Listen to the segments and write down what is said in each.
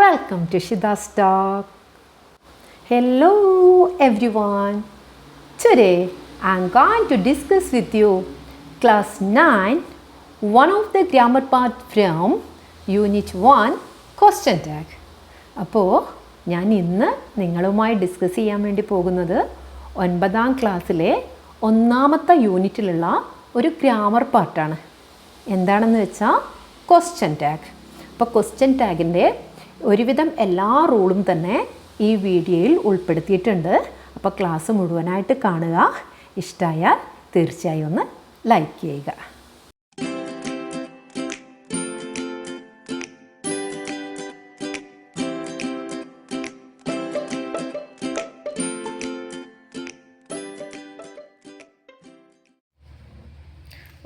Welcome to Shida's Talk. Hello everyone. Today I am going to discuss with you class 9, one of the grammar part from unit 1 question tag. അപ്പോൾ ഞാൻ ഇന്ന് നിങ്ങളുമായി discuss ചെയ്യാൻ വേണ്ടി പോകുന്നത് 9ാം ക്ലാസ്സിലെ ഒന്നാമത്തെ യൂണിറ്റിലുള്ള ഒരു ഗ്രാമർ പാർട്ടാണ്. എന്താണെന്ന് വെച്ചാൽ ക്വസ്റ്റ്യൻ ടാഗ്. അപ്പോൾ ക്വസ്റ്റ്യൻ ടാഗിൻ്റെ ഒരുവിധം എല്ലാ റൂളും തന്നെ ഈ വീഡിയോയിൽ ഉൾപ്പെടുത്തിയിട്ടുണ്ട്. അപ്പോൾ ക്ലാസ് മുഴുവനായിട്ട് കാണുക. ഇഷ്ടമായാൽ തീർച്ചയായും ഒന്ന് ലൈക്ക് ചെയ്യുക.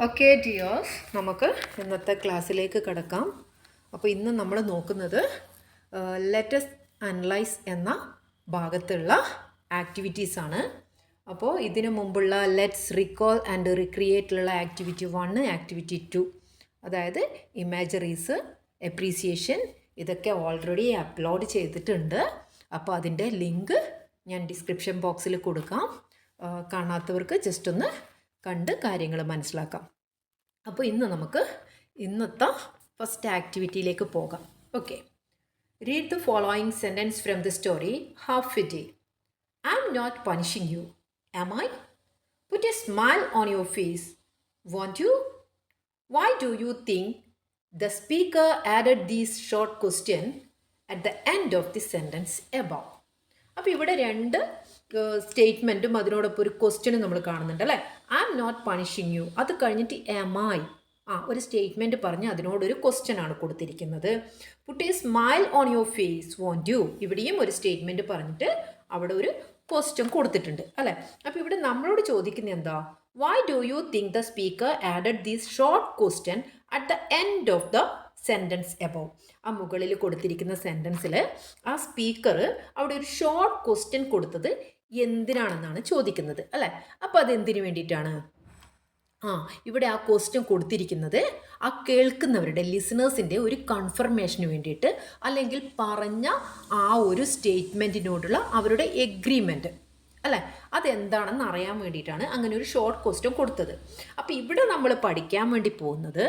ഓക്കെ ഡിയേഴ്സ്, നമുക്ക് ഇന്നത്തെ ക്ലാസ്സിലേക്ക് കിടക്കാം. അപ്പോൾ ഇന്ന് നമ്മൾ നോക്കുന്നത് ലെറ്റസ് അനലൈസ് എന്ന ഭാഗത്തുള്ള ആക്ടിവിറ്റീസാണ്. അപ്പോൾ ഇതിനു മുമ്പുള്ള ലെറ്റ്സ് റിക്കോൾ ആൻഡ് റിക്രിയേറ്റിലുള്ള ആക്ടിവിറ്റി 1, ആക്ടിവിറ്റി 2, അതായത് ഇമാജറീസ്, എപ്രീസിയേഷൻ, ഇതൊക്കെ ഓൾറെഡി അപ്ലോഡ് ചെയ്തിട്ടുണ്ട്. അപ്പോൾ അതിൻ്റെ ലിങ്ക് ഞാൻ ഡിസ്ക്രിപ്ഷൻ ബോക്സിൽ കൊടുക്കാം. കാണാത്തവർക്ക് ജസ്റ്റ് ഒന്ന് കണ്ട് കാര്യങ്ങൾ മനസ്സിലാക്കാം. അപ്പോൾ ഇന്ന് നമുക്ക് ഇന്നത്തെ ഫസ്റ്റ് ആക്ടിവിറ്റിയിലേക്ക് പോകാം. Okay, read the following sentence from the story half a day. I am not punishing you, am I? Put a smile on your face, won't you? Why do you think the speaker added these short question at the end of the sentence above? അപ്പോൾ ഇവിടെ രണ്ട് സ്റ്റേറ്റ്മെൻറ്റും അതിനോടൊപ്പം ഒരു ക്വസ്റ്റ്യനും നമ്മൾ കാണുന്നുണ്ട് അല്ലേ. I am not punishing you, അത് കഴിഞ്ഞിട്ട് എം ഐ, ഒരു സ്റ്റേറ്റ്മെൻറ്റ് പറഞ്ഞ് അതിനോടൊരു ക്വസ്റ്റ്യൻ ആണ് കൊടുത്തിരിക്കുന്നത്. Put a smile on your face, won't you, ഇവിടെയും ഒരു സ്റ്റേറ്റ്മെൻറ്റ് പറഞ്ഞിട്ട് അവിടെ ഒരു ക്വസ്റ്റ്യൻ കൊടുത്തിട്ടുണ്ട് അല്ലേ. അപ്പോൾ ഇവിടെ നമ്മളോട് ചോദിക്കുന്നത് എന്താ? Y do you think the speaker added these short question at the end of the sentence above? ആ മുകളിൽ കൊടുത്തിരിക്കുന്ന സെൻറ്റൻസിൽ ആ സ്പീക്കർ അവിടെ ഒരു ഷോർട്ട് ക്വസ്റ്റ്യൻ കൊടുത്തത് എന്തിനാണെന്നാണ് ചോദിക്കുന്നത് അല്ലേ. അപ്പോൾ അതെന്തിനു വേണ്ടിയിട്ടാണ്? ഇവിടെ ആ ക്വസ്റ്റ്യൻ കൊടുത്തിരിക്കുന്നത് ആ കേൾക്കുന്നവരുടെ ലിസണേഴ്സിൻ്റെ ഒരു കൺഫർമേഷന് വേണ്ടിയിട്ട്, അല്ലെങ്കിൽ പറഞ്ഞ ആ ഒരു സ്റ്റേറ്റ്മെൻറ്റിനോടുള്ള അവരുടെ എഗ്രിമെൻറ്റ് അല്ലേ, അതെന്താണെന്ന് അറിയാൻ വേണ്ടിയിട്ടാണ് അങ്ങനെ ഒരു ഷോർട്ട് ക്വസ്റ്റ്യൻ കൊടുത്തത്. അപ്പോൾ ഇവിടെ നമ്മൾ പഠിക്കാൻ വേണ്ടി പോകുന്നത്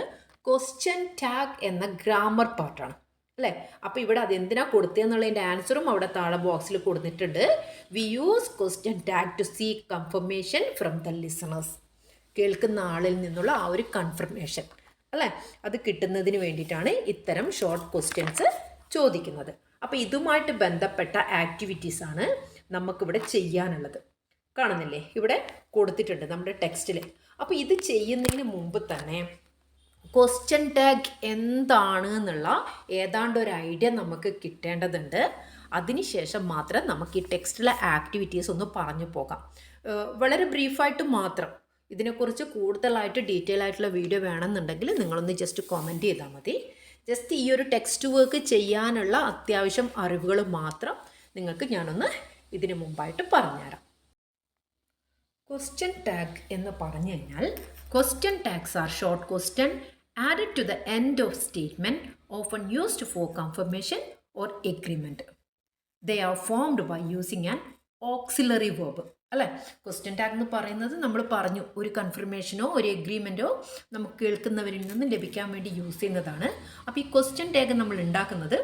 ക്വസ്റ്റ്യൻ ടാഗ് എന്ന ഗ്രാമർ പാർട്ടാണ് അല്ലേ. അപ്പോൾ ഇവിടെ അതെന്തിനാണ് കൊടുത്തതെന്നുള്ളതിൻ്റെ ആൻസറും അവിടെ താഴെ ബോക്സിൽ കൊടുത്തിട്ടുണ്ട്. We use question tag to seek confirmation from the listeners. കേൾക്കുന്ന ആളിൽ നിന്നുള്ള ആ ഒരു കൺഫർമേഷൻ അല്ലേ, അത് കിട്ടുന്നതിന് വേണ്ടിയിട്ടാണ് ഇത്തരം ഷോർട്ട് ക്വസ്റ്റ്യൻസ് ചോദിക്കുന്നത്. അപ്പോൾ ഇതുമായിട്ട് ബന്ധപ്പെട്ട ആക്ടിവിറ്റീസാണ് നമുക്കിവിടെ ചെയ്യാനുള്ളത്. കാണുന്നില്ലേ, ഇവിടെ കൊടുത്തിട്ടുണ്ട് നമ്മുടെ ടെക്സ്റ്റിൽ. അപ്പോൾ ഇത് ചെയ്യുന്നതിന് മുമ്പ് തന്നെ ക്വസ്റ്റ്യൻ ടാഗ് എന്താണ് എന്നുള്ള ഏതാണ്ട് ഒരു ഐഡിയ നമുക്ക് കിട്ടേണ്ടതുണ്ട്. അതിനുശേഷം മാത്രം നമുക്ക് ഈ ടെക്സ്റ്റിലെ ആക്ടിവിറ്റീസ് ഒന്ന് പറഞ്ഞു പോകാം. വളരെ ബ്രീഫായിട്ട് മാത്രം. ഇതിനെക്കുറിച്ച് കൂടുതലായിട്ട് ഡീറ്റെയിൽ ആയിട്ടുള്ള വീഡിയോ വേണമെന്നുണ്ടെങ്കിൽ നിങ്ങളൊന്ന് ജസ്റ്റ് കമൻറ്റ് ചെയ്താൽ മതി. ജസ്റ്റ് ഈ ഒരു ടെക്സ്റ്റ് വർക്ക് ചെയ്യാനുള്ള അത്യാവശ്യം അറിവുകൾ മാത്രം നിങ്ങൾക്ക് ഞാനൊന്ന് ഇതിനു മുമ്പായിട്ട് പറഞ്ഞുതരാം. ക്വസ്റ്റ്യൻ ടാഗ് എന്ന് പറഞ്ഞു കഴിഞ്ഞാൽ, question tags R short question added to the end of statement, often used for confirmation or agreement. They are formed by using an auxiliary verb അല്ലേ. ക്വസ്റ്റ്യൻ ടാഗ് എന്ന് പറയുന്നത് നമ്മൾ പറഞ്ഞു, ഒരു കൺഫർമേഷനോ ഒരു എഗ്രിമെൻറ്റോ നമുക്ക് കേൾക്കുന്നവരിൽ നിന്ന് ലഭിക്കാൻ വേണ്ടി യൂസ് ചെയ്യുന്നതാണ്. അപ്പോൾ ഈ ക്വസ്റ്റ്യൻ ടാഗ് നമ്മൾ ഉണ്ടാക്കുന്നത്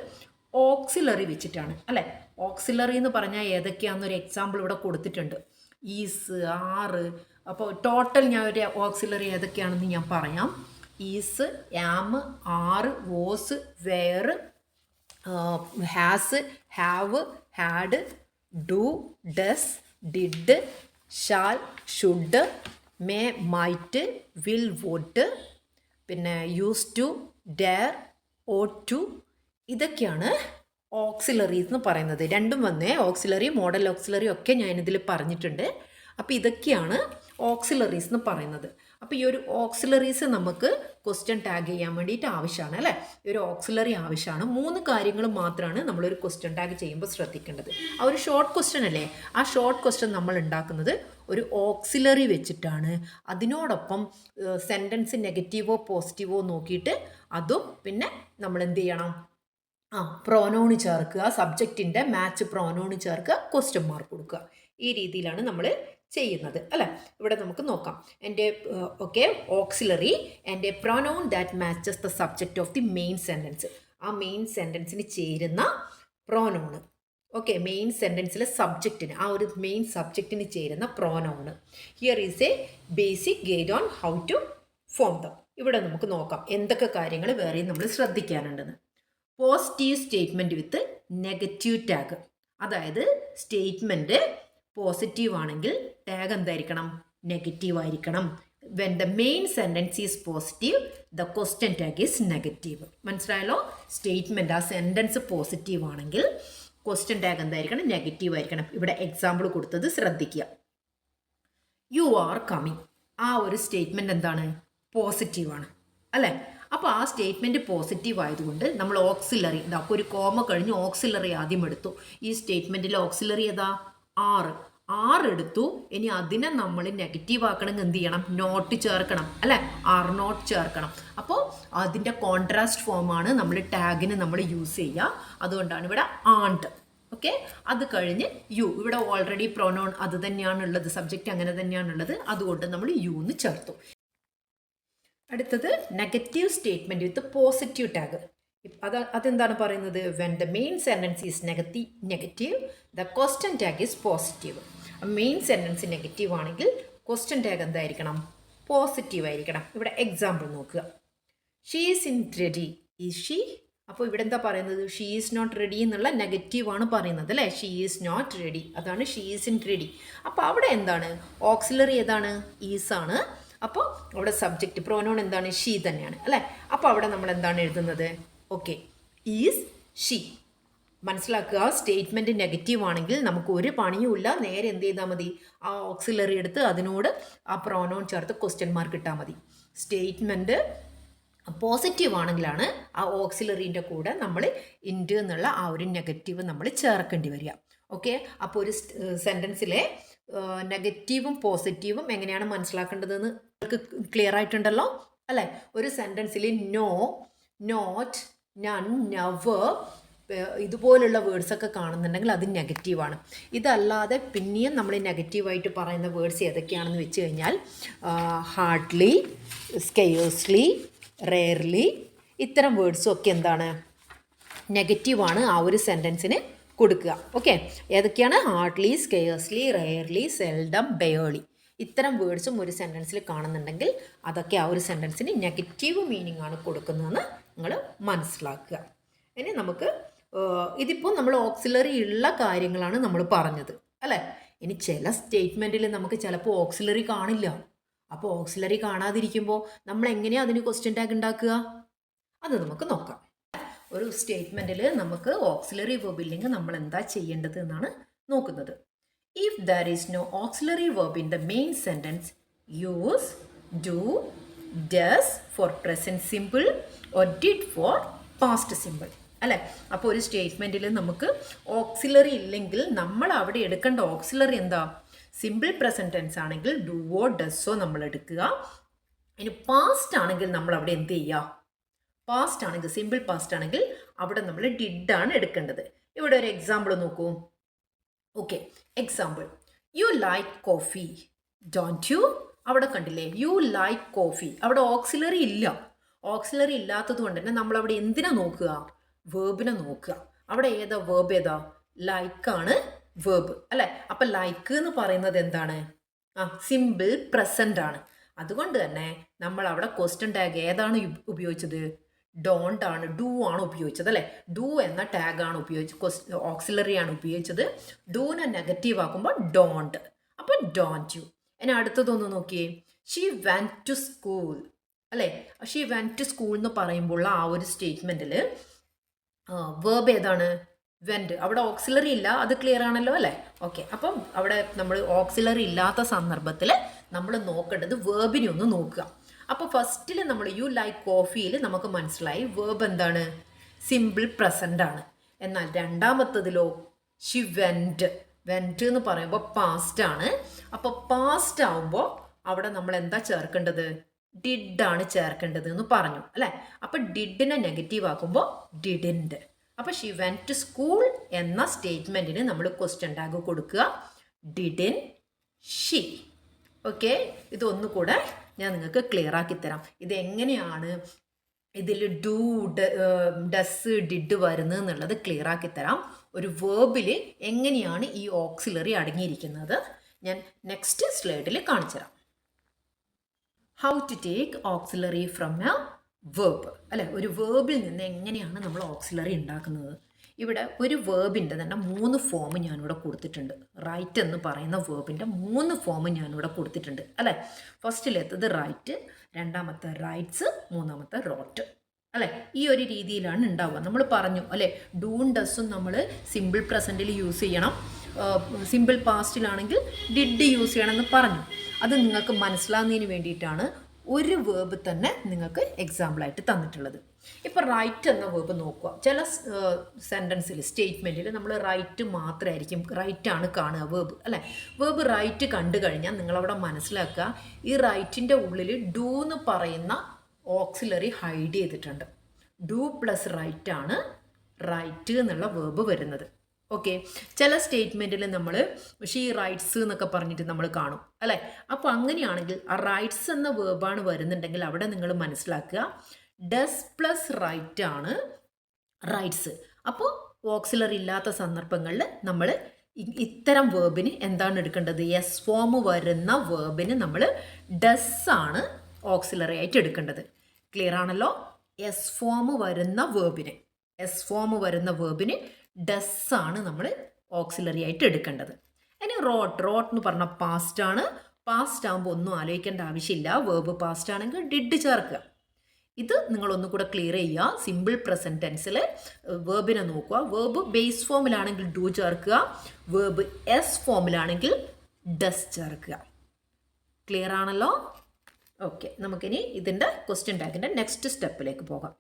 ഓക്സിലറി വെച്ചിട്ടാണ് അല്ലേ. ഓക്സിലറി എന്ന് പറഞ്ഞാൽ ഏതൊക്കെയാണെന്നൊരു എക്സാമ്പിൾ ഇവിടെ കൊടുത്തിട്ടുണ്ട്. ഈസ്, ആറ്. അപ്പോൾ ടോട്ടൽ ഞാൻ ഒരു ഓക്സിലറി ഏതൊക്കെയാണെന്ന് ഞാൻ പറയാം. Is, am, are, was, were, has, have, had, do, does, did, shall, should, may, might, will, would, പിന്നെ used to, dare, ought to. ഇതൊക്കെയാണ് ഓക്സിലറീസ് എന്ന് പറയുന്നത്. രണ്ടും വന്നേ, ഓക്സിലറി, മോഡൽ ഓക്സിലറി ഒക്കെ ഞാനിതിൽ പറഞ്ഞിട്ടുണ്ട്. അപ്പോൾ ഇതൊക്കെയാണ് ഓക്സിലറീസ് എന്ന് പറയുന്നത്. അപ്പോൾ ഈ ഒരു ഓക്സിലറീസ് നമുക്ക് ക്വസ്റ്റ്യൻ ടാഗ് ചെയ്യാൻ വേണ്ടിയിട്ട് ആവശ്യമാണ് അല്ലേ. ഈ ഒരു ഓക്സിലറി ആവശ്യമാണ്. 3 കാര്യങ്ങൾ മാത്രമാണ് നമ്മളൊരു ക്വസ്റ്റ്യൻ ടാഗ് ചെയ്യുമ്പോൾ ശ്രദ്ധിക്കേണ്ടത്. ആ ഒരു ഷോർട്ട് ക്വസ്റ്റ്യൻ അല്ലേ, ആ ഷോർട്ട് ക്വസ്റ്റ്യൻ നമ്മൾ ഉണ്ടാക്കുന്നത് ഒരു ഓക്സിലറി വെച്ചിട്ടാണ്. അതിനോടൊപ്പം സെൻറ്റൻസ് നെഗറ്റീവോ പോസിറ്റീവോ നോക്കിയിട്ട് അതും പിന്നെ നമ്മൾ എന്ത് ചെയ്യണം, പ്രോനൗൺ ചേർക്കുക, സബ്ജക്റ്റിൻ്റെ മാച്ച് പ്രോനൗൺ ചേർക്കുക, ക്വസ്റ്റ്യൻ മാർക്ക് കൊടുക്കുക. ഈ രീതിയിലാണ് നമ്മൾ ചെയ്യുന്നത് അല്ലേ. ഇവിടെ നമുക്ക് നോക്കാം. എൻ്റെ ഓക്സിലറി എൻ്റെ pronoun that matches the subject of the main sentence. ആ മെയിൻ സെൻറ്റൻസിന് ചേരുന്ന പ്രോനൗണ്. മെയിൻ സെൻറ്റൻസിലെ സബ്ജക്റ്റിന്, ആ ഒരു മെയിൻ സബ്ജക്റ്റിന് ചേരുന്ന pronoun. Here is a basic guide on how to form them. ഇവിടെ നമുക്ക് നോക്കാം എന്തൊക്കെ കാര്യങ്ങൾ വേറെയും നമ്മൾ ശ്രദ്ധിക്കാനുണ്ടെന്ന്. Positive statement with negative tag. അതായത് സ്റ്റേറ്റ്മെൻറ്റ് പോസിറ്റീവ് ആണെങ്കിൽ ടാഗ് എന്തായിരിക്കണം? നെഗറ്റീവ് ആയിരിക്കണം. When the main sentence is positive the question tag is negative. മനസ്സിലായല്ലോ? സ്റ്റേറ്റ്മെൻറ്റ് ആ സെൻറ്റൻസ് പോസിറ്റീവ് ആണെങ്കിൽ ക്വസ്റ്റ്യൻ ടാഗ് എന്തായിരിക്കണം? നെഗറ്റീവ് ആയിരിക്കണം. ഇവിടെ എക്സാമ്പിൾ കൊടുത്തത് ശ്രദ്ധിക്കുക. You are coming. ആ ഒരു സ്റ്റേറ്റ്മെൻറ്റ് എന്താണ്? പോസിറ്റീവാണ് അല്ലേ. അപ്പോൾ ആ സ്റ്റേറ്റ്മെൻറ്റ് പോസിറ്റീവ് ആയതുകൊണ്ട് നമ്മൾ ഓക്സിലറി, അപ്പോൾ ഒരു കോമ കഴിഞ്ഞ് ഓക്സിലറി ആദ്യം എടുത്തു. ഈ സ്റ്റേറ്റ്മെൻറ്റിൽ ഓക്സിലറി ഏതാ? ആർ എടുത്തു. ഇനി അതിനെ നമ്മൾ നെഗറ്റീവ് ആക്കണമെങ്കിൽ എന്ത് ചെയ്യണം? നോട്ട് ചേർക്കണം അല്ലേ, ആർ നോട്ട് ചേർക്കണം. അപ്പോൾ അതിൻ്റെ കോൺട്രാസ്റ്റ് ഫോമാണ് നമ്മൾ ടാഗിന് നമ്മൾ യൂസ് ചെയ്യുക. അതുകൊണ്ടാണ് ഇവിടെ ആണ്ട്. അത് കഴിഞ്ഞ് യു. ഇവിടെ ഓൾറെഡി പ്രൊനൗൺ അത് തന്നെയാണുള്ളത്, സബ്ജക്റ്റ് അങ്ങനെ തന്നെയാണുള്ളത്, അതുകൊണ്ട് നമ്മൾ യു എന്ന് ചേർത്തു. അടുത്തത് negative statement with positive tag. അതെന്താണ് പറയുന്നത്? When the main sentence is negative the question tag is positive. Main sentence negative ആണെങ്കിൽ ക്വസ്റ്റ്യൻ ടാഗ് എന്തായിരിക്കണം? പോസിറ്റീവ് ആയിരിക്കണം. ഇവിടെ എക്സാമ്പിൾ നോക്കുക. She is in ready. Is she? അപ്പോൾ ഇവിടെ എന്താ പറയുന്നത്? ഷീ ഈസ് നോട്ട് റെഡി എന്നുള്ള നെഗറ്റീവാണ് പറയുന്നത് അല്ലേ. ഷീ ഈസ് നോട്ട് റെഡി, അതാണ് ഷീ ഈസ് ഇൻ റെഡി. അപ്പോൾ അവിടെ എന്താണ്? ഓക്സിലറി ഏതാണ്? ഈസ് ആണ്. അപ്പോൾ അവിടെ സബ്ജക്റ്റ് പ്രോനൗൺ എന്താണ്? ഷീ തന്നെയാണ് അല്ലേ. അപ്പോൾ അവിടെ നമ്മൾ എന്താണ് എഴുതുന്നത്? Is she. മനസ്സിലാക്കുക. സ്റ്റേറ്റ്മെൻറ്റ് നെഗറ്റീവ് ആണെങ്കിൽ നമുക്ക് ഒരു പണിയുമില്ല, നേരെ എന്ത് ചെയ്താൽ മതി? ആ ഓക്സിലറി എടുത്ത് അതിനോട് ആ പ്രോനൗൺ ചേർത്ത് ക്വസ്റ്റ്യൻ മാർക്ക് ഇട്ടാൽ മതി. സ്റ്റേറ്റ്മെൻറ്റ് പോസിറ്റീവ് ആണെങ്കിലാണ് ആ ഓക്സിലറീൻ്റെ കൂടെ നമ്മൾ ഇൻഡ് എന്നുള്ള ആ ഒരു നെഗറ്റീവ് നമ്മൾ ചേർക്കേണ്ടി വരിക. അപ്പോൾ ഒരു സെൻറ്റൻസിലെ നെഗറ്റീവും പോസിറ്റീവും എങ്ങനെയാണ് മനസ്സിലാക്കേണ്ടതെന്ന് നിങ്ങൾക്ക് ക്ലിയർ ആയിട്ടുണ്ടല്ലോ അല്ലേ. ഒരു സെൻറ്റൻസിൽ നോ, നോട്ട്, നൺ, നെവർ ഇതുപോലുള്ള വേർഡ്സൊക്കെ കാണുന്നുണ്ടെങ്കിൽ അത് നെഗറ്റീവാണ്. ഇതല്ലാതെ പിന്നെയും നമ്മൾ നെഗറ്റീവായിട്ട് പറയുന്ന വേർഡ്സ് ഏതൊക്കെയാണെന്ന് വെച്ച് കഴിഞ്ഞാൽ ഹാർഡ്ലി, സ്കെയേഴ്സ്ലി, റെയർലി, ഇത്തരം വേർഡ്സും ഒക്കെ എന്താണ്? നെഗറ്റീവാണ് ആ ഒരു സെൻറ്റൻസിന് കൊടുക്കുക. ഏതൊക്കെയാണ്? Hardly, scarcely, rarely, seldom, barely. ഇത്തരം വേർഡ്സും ഒരു സെൻറ്റൻസിൽ കാണുന്നുണ്ടെങ്കിൽ അതൊക്കെ ആ ഒരു സെൻറ്റൻസിന് നെഗറ്റീവ് മീനിങ് ആണ് കൊടുക്കുന്നതെന്ന് നിങ്ങൾ മനസ്സിലാക്കുക. ഇനി നമുക്ക് ഇതിപ്പോൾ നമ്മൾ ഓക്സിലറി ഉള്ള കാര്യങ്ങളാണ് നമ്മൾ പറഞ്ഞത് അല്ലേ. ഇനി ചില സ്റ്റേറ്റ്മെൻറ്റിൽ നമുക്ക് ചിലപ്പോൾ ഓക്സിലറി കാണില്ല. അപ്പോൾ ഓക്സിലറി കാണാതിരിക്കുമ്പോൾ നമ്മൾ എങ്ങനെയാണ് അതിന് ക്വസ്റ്റ്യൻ ടാഗ് ഉണ്ടാക്കുക? അത് നമുക്ക് നോക്കാം. ഒരു സ്റ്റേറ്റ്മെൻറ്റിൽ നമുക്ക് ഓക്സിലറി വെർബ് ഇല്ലെങ്കിൽ നമ്മൾ എന്താ ചെയ്യേണ്ടത് എന്നാണ് നോക്കുന്നത്. If there is no auxiliary verb in the main sentence use do, does for present simple or did for past simple അല്ലേ. അപ്പോൾ ഒരു സ്റ്റേറ്റ്മെൻറ്റിൽ നമുക്ക് ഓക്സിലറി ഇല്ലെങ്കിൽ നമ്മൾ അവിടെ എടുക്കേണ്ട ഓക്സിലറി എന്താ? സിമ്പിൾ പ്രസൻറ്റ് ടെൻസ് ആണെങ്കിൽ ഡുവോ ഡസ്സോ നമ്മൾ എടുക്കുക. ഇനി പാസ്റ്റ് ആണെങ്കിൽ നമ്മൾ അവിടെ എന്ത് ചെയ്യുക? പാസ്റ്റ് ആണെങ്കിൽ, സിമ്പിൾ പാസ്റ്റ് ആണെങ്കിൽ അവിടെ നമ്മൾ ഡിഡാണ് എടുക്കേണ്ടത്. ഇവിടെ ഒരു എക്സാമ്പിൾ നോക്കൂ. Example, you like coffee don't you? അവിടെ കണ്ടില്ലേ, യു ലൈക്ക് കോഫി. അവിടെ ഓക്സിലറി ഇല്ല. ഓക്സിലറി ഇല്ലാത്തത് കൊണ്ട് തന്നെ നമ്മളവിടെ എന്തിനാ നോക്കുക? വേർബിനെ നോക്കുക. അവിടെ ഏതാ വേർബ്? ഏതാ? ലൈക്കാണ് വേർബ് അല്ലേ. അപ്പം ലൈക്ക് എന്ന് പറയുന്നത് എന്താണ്? സിമ്പിൾ പ്രസൻ്റ് ആണ്. അതുകൊണ്ട് തന്നെ നമ്മൾ അവിടെ ക്വസ്റ്റ്യൻ ടാഗ് ഏതാണ് ഉപയോഗിച്ചത്? ഡോണ്ട് ആണ്, ഡു ആണ് ഉപയോഗിച്ചത് അല്ലേ. ഡു എന്ന ടാഗാണ് ഉപയോഗിച്ചത്, ഓക്സിലറി ആണ് ഉപയോഗിച്ചത്. ഡൂനെ നെഗറ്റീവ് ആക്കുമ്പോൾ ഡോണ്ട്, അപ്പോൾ ഡോണ്ട് യു. ഇനി അടുത്തതൊന്ന് നോക്കിയേ. ഷീ വെന്റ് ടു സ്കൂൾ അല്ലേ. ഷീ വെന്റ് ടു സ്കൂൾ എന്ന് പറയുമ്പോൾ ആ ഒരു സ്റ്റേറ്റ്മെൻറ്റിൽ വേർബ് ഏതാണ്? വെന്റ്. അവിടെ ഓക്സിലറി ഇല്ല, അത് ക്ലിയർ ആണല്ലോ അല്ലേ. അപ്പം അവിടെ നമ്മൾ ഓക്സിലറി ഇല്ലാത്ത സന്ദർഭത്തിൽ നമ്മൾ നോക്കേണ്ടത് വേർബിനെ ഒന്ന് നോക്കുക. അപ്പോൾ ഫസ്റ്റിൽ നമ്മൾ യു ലൈക്ക് കോഫിയിൽ നമുക്ക് മനസ്സിലായി വേർബ് എന്താണ്? സിമ്പിൾ പ്രസൻ്റ് ആണ്. എന്നാൽ രണ്ടാമത്തതിലോ ഷി വെന്റ്. വെന്റ് എന്ന് പറയുമ്പോൾ പാസ്റ്റ് ആണ്. അപ്പോൾ പാസ്റ്റ് ആവുമ്പോൾ അവിടെ നമ്മൾ എന്താ ചേർക്കേണ്ടത്? ഡിഡ് ആണ് ചേർക്കേണ്ടത് എന്ന് പറഞ്ഞു അല്ലേ. അപ്പോൾ ഡിഡിനെ നെഗറ്റീവ് ആക്കുമ്പോൾ ഡിഡിൻറ്റ്. അപ്പോൾ ഷീ വെൻറ്റ് ടു സ്കൂൾ എന്ന സ്റ്റേറ്റ്മെൻറ്റിന് നമ്മൾ ക്വസ്റ്റ്യൻ ടാഗ് കൊടുക്കുക. Didn't she. ഓക്കെ, ഇതൊന്നുകൂടെ ഞാൻ നിങ്ങൾക്ക് ക്ലിയർ ആക്കി തരാം. ഇതെങ്ങനെയാണ് ഇതിൽ ഡു, ഡസ്, ഡിഡ് വരുന്നത് എന്നുള്ളത് ക്ലിയർ ആക്കി തരാം. ഒരു വേർബിൽ എങ്ങനെയാണ് ഈ ഓക്സിലറി അടങ്ങിയിരിക്കുന്നത് ഞാൻ നെക്സ്റ്റ് സ്ലൈഡിൽ കാണിച്ചു തരാം. How to take auxiliary from a verb, അല്ലെ, ഒരു വേർബിൽ നിന്ന് എങ്ങനെയാണ് നമ്മൾ ഓക്സിലറി ഉണ്ടാക്കുന്നത്. ഇവിടെ ഒരു വേർബിൻ്റെ തന്നെ 3 ഫോം ഞാനിവിടെ കൊടുത്തിട്ടുണ്ട്. റൈറ്റ് എന്ന് പറയുന്ന വേർബിൻ്റെ 3 ഫോം ഞാനിവിടെ കൊടുത്തിട്ടുണ്ട്, അല്ലേ. ഫസ്റ്റിലെത്തത് റൈറ്റ്, രണ്ടാമത്തെ റൈറ്റ്സ്, മൂന്നാമത്തെ റോട്ട്, അല്ലേ. ഈ ഒരു രീതിയിലാണ് ഉണ്ടാവുക. നമ്മൾ പറഞ്ഞു, അല്ലേ, ഡൂൺ ഡസും നമ്മൾ സിമ്പിൾ പ്രസൻറ്റിൽ യൂസ് ചെയ്യണം, സിമ്പിൾ പാസ്റ്റിലാണെങ്കിൽ ഡിഡ് യൂസ് ചെയ്യണമെന്ന് പറഞ്ഞു. അത് നിങ്ങൾക്ക് മനസ്സിലാകുന്നതിന് വേണ്ടിയിട്ടാണ് ഒരു വേർബ് തന്നെ നിങ്ങൾക്ക് എക്സാമ്പിളായിട്ട് തന്നിട്ടുള്ളത്. ഇപ്പോൾ റൈറ്റ് എന്ന വേർബ് നോക്കുക. ചില സെൻറ്റൻസിൽ, സ്റ്റേറ്റ്മെൻറ്റിൽ നമ്മൾ റൈറ്റ് മാത്രമായിരിക്കും, റൈറ്റാണ് കാണുക വേർബ്, അല്ലേ. വേർബ് റൈറ്റ് കണ്ടു കഴിഞ്ഞാൽ നിങ്ങളവിടെ മനസ്സിലാക്കുക, ഈ റൈറ്റിൻ്റെ ഉള്ളിൽ ഡൂ എന്ന് പറയുന്ന ഓക്സിലറി ഹൈഡ് ചെയ്തിട്ടുണ്ട്. ഡൂ പ്ലസ് റൈറ്റ് ആണ് റൈറ്റ് എന്നുള്ള വേർബ് വരുന്നത്. ഓക്കെ, ചില സ്റ്റേറ്റ്മെൻറ്റിൽ നമ്മൾ ഷീ റൈറ്റ്സ് എന്നൊക്കെ പറഞ്ഞിട്ട് നമ്മൾ കാണും, അല്ലേ. അപ്പോൾ അങ്ങനെയാണെങ്കിൽ ആ റൈറ്റ്സ് എന്ന വേർബാണ് വരുന്നുണ്ടെങ്കിൽ അവിടെ നിങ്ങൾ മനസ്സിലാക്കുക ഡസ് പ്ലസ് റൈറ്റ് ആണ് റൈറ്റ്സ്. അപ്പോൾ ഓക്സിലറി ഇല്ലാത്ത സന്ദർഭങ്ങളിൽ നമ്മൾ ഇത്തരം വേർബിന് എന്താണ് എടുക്കേണ്ടത്? എസ് ഫോം വരുന്ന വേർബിന് നമ്മൾ ഡസ് ആണ് ഓക്സിലറി ആയിട്ട് എടുക്കേണ്ടത്. ക്ലിയർ ആണല്ലോ? എസ് ഫോം വരുന്ന വേർബിന് ഡസ് ആണ് നമ്മൾ ഓക്സിലറി ആയിട്ട് എടുക്കേണ്ടത്. ഇനി റോട്ട് എന്ന് പറഞ്ഞാൽ പാസ്റ്റ് ആണ്. പാസ്റ്റ് ആകുമ്പോൾ ഒന്നും ആലോചിക്കേണ്ട ആവശ്യമില്ല. വേർബ് പാസ്റ്റ് ആണെങ്കിൽ ഡിഡ് ചേർക്കുക. ഇത് നിങ്ങളൊന്നുകൂടെ ക്ലിയർ ചെയ്യുക. സിമ്പിൾ പ്രസൻറ്റ് ടെൻസിൽ വേർബിനെ നോക്കുക. വേർബ് ബേസ് ഫോമിലാണെങ്കിൽ ഡു ചേർക്കുക, വേർബ് എസ് ഫോമിലാണെങ്കിൽ ഡസ് ചേർക്കുക. ക്ലിയർ ആണല്ലോ? ഓക്കെ, നമുക്കിനി ഇതിൻ്റെ ക്വസ്റ്റ്യൻ ടാഗിൻ്റെ നെക്സ്റ്റ് സ്റ്റെപ്പിലേക്ക് പോകാം.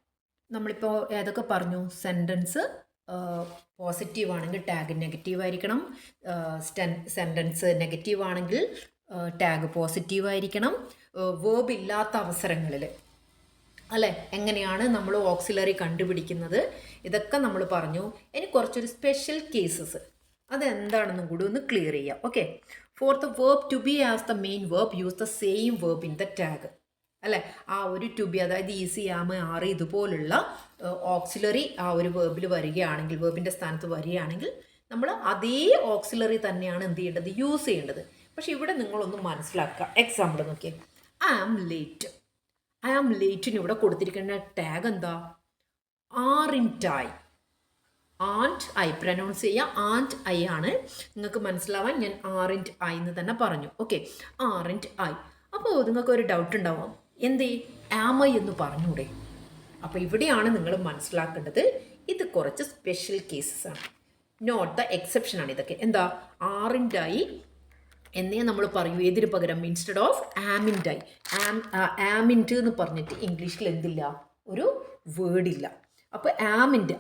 നമ്മളിപ്പോൾ ഏതൊക്കെ പറഞ്ഞു? സെൻറ്റൻസ് പോസിറ്റീവ് ആണെങ്കിൽ ടാഗ് നെഗറ്റീവ് ആയിരിക്കണം, സെൻറ്റൻസ് നെഗറ്റീവ് ആണെങ്കിൽ ടാഗ് പോസിറ്റീവ് ആയിരിക്കണം. വേർബ് ഇല്ലാത്ത അവസരങ്ങളിൽ, അല്ലേ, എങ്ങനെയാണ് നമ്മൾ ഓക്സിലറി കണ്ടുപിടിക്കുന്നത്, ഇതൊക്കെ നമ്മൾ പറഞ്ഞു. ഇനി കുറച്ചൊരു സ്പെഷ്യൽ കേസസ് അതെന്താണെന്നും കൂടി ഒന്ന് ക്ലിയർ ചെയ്യാം. Okay, for the verb to be as the main verb use the same verb in the tag, അല്ലേ. ആ ഒരു ടു ബി, അതായത് ഈസി, ആം, ആറ് ഇതുപോലുള്ള ഓക്സിലറി ആ ഒരു വേർബിൽ വരികയാണെങ്കിൽ, വേർബിൻ്റെ സ്ഥാനത്ത് വരികയാണെങ്കിൽ നമ്മൾ അതേ ഓക്സിലറി തന്നെയാണ് എന്ത് ചെയ്യേണ്ടത്? യൂസ് ചെയ്യേണ്ടത്. പക്ഷേ ഇവിടെ നിങ്ങളൊന്ന് മനസ്സിലാക്കുക. എക്സാമ്പിൾ നോക്കിയേ. ഐ ആം ലേറ്റിന് ഇവിടെ കൊടുത്തിരിക്കുന്ന ടാഗ് എന്താ? Aren't I. And I pronounced ചെയ്യുക. ആൻറ്റ് ഐ ആണ്. നിങ്ങൾക്ക് മനസ്സിലാവാൻ ഞാൻ ആറിൻറ്റ് ഐ എന്ന് തന്നെ പറഞ്ഞു. Okay, aren't I. അപ്പോൾ നിങ്ങൾക്ക് ഒരു ഡൗട്ട് ഉണ്ടാവാം, എന്തേ ആം ഐ എന്ന് പറഞ്ഞൂടെ? അപ്പോൾ ഇവിടെയാണ് നിങ്ങൾ മനസ്സിലാക്കേണ്ടത്, ഇത് കുറച്ച് സ്പെഷ്യൽ കേസസ് ആണ്, നോട്ട് ദ എക്സെപ്ഷൻ ആണ് ഇതൊക്കെ. എന്താ? ആറിൻറ്റ് ഐ എന്നേ നമ്മൾ പറയൂ. ഏതിന് പകരം? Instead of ain't I. Ain't എന്ന് പറഞ്ഞിട്ട് ഇംഗ്ലീഷിൽ എന്തില്ല? ഒരു വേർഡില്ല. അപ്പോൾ ആമിൻറ്റ്,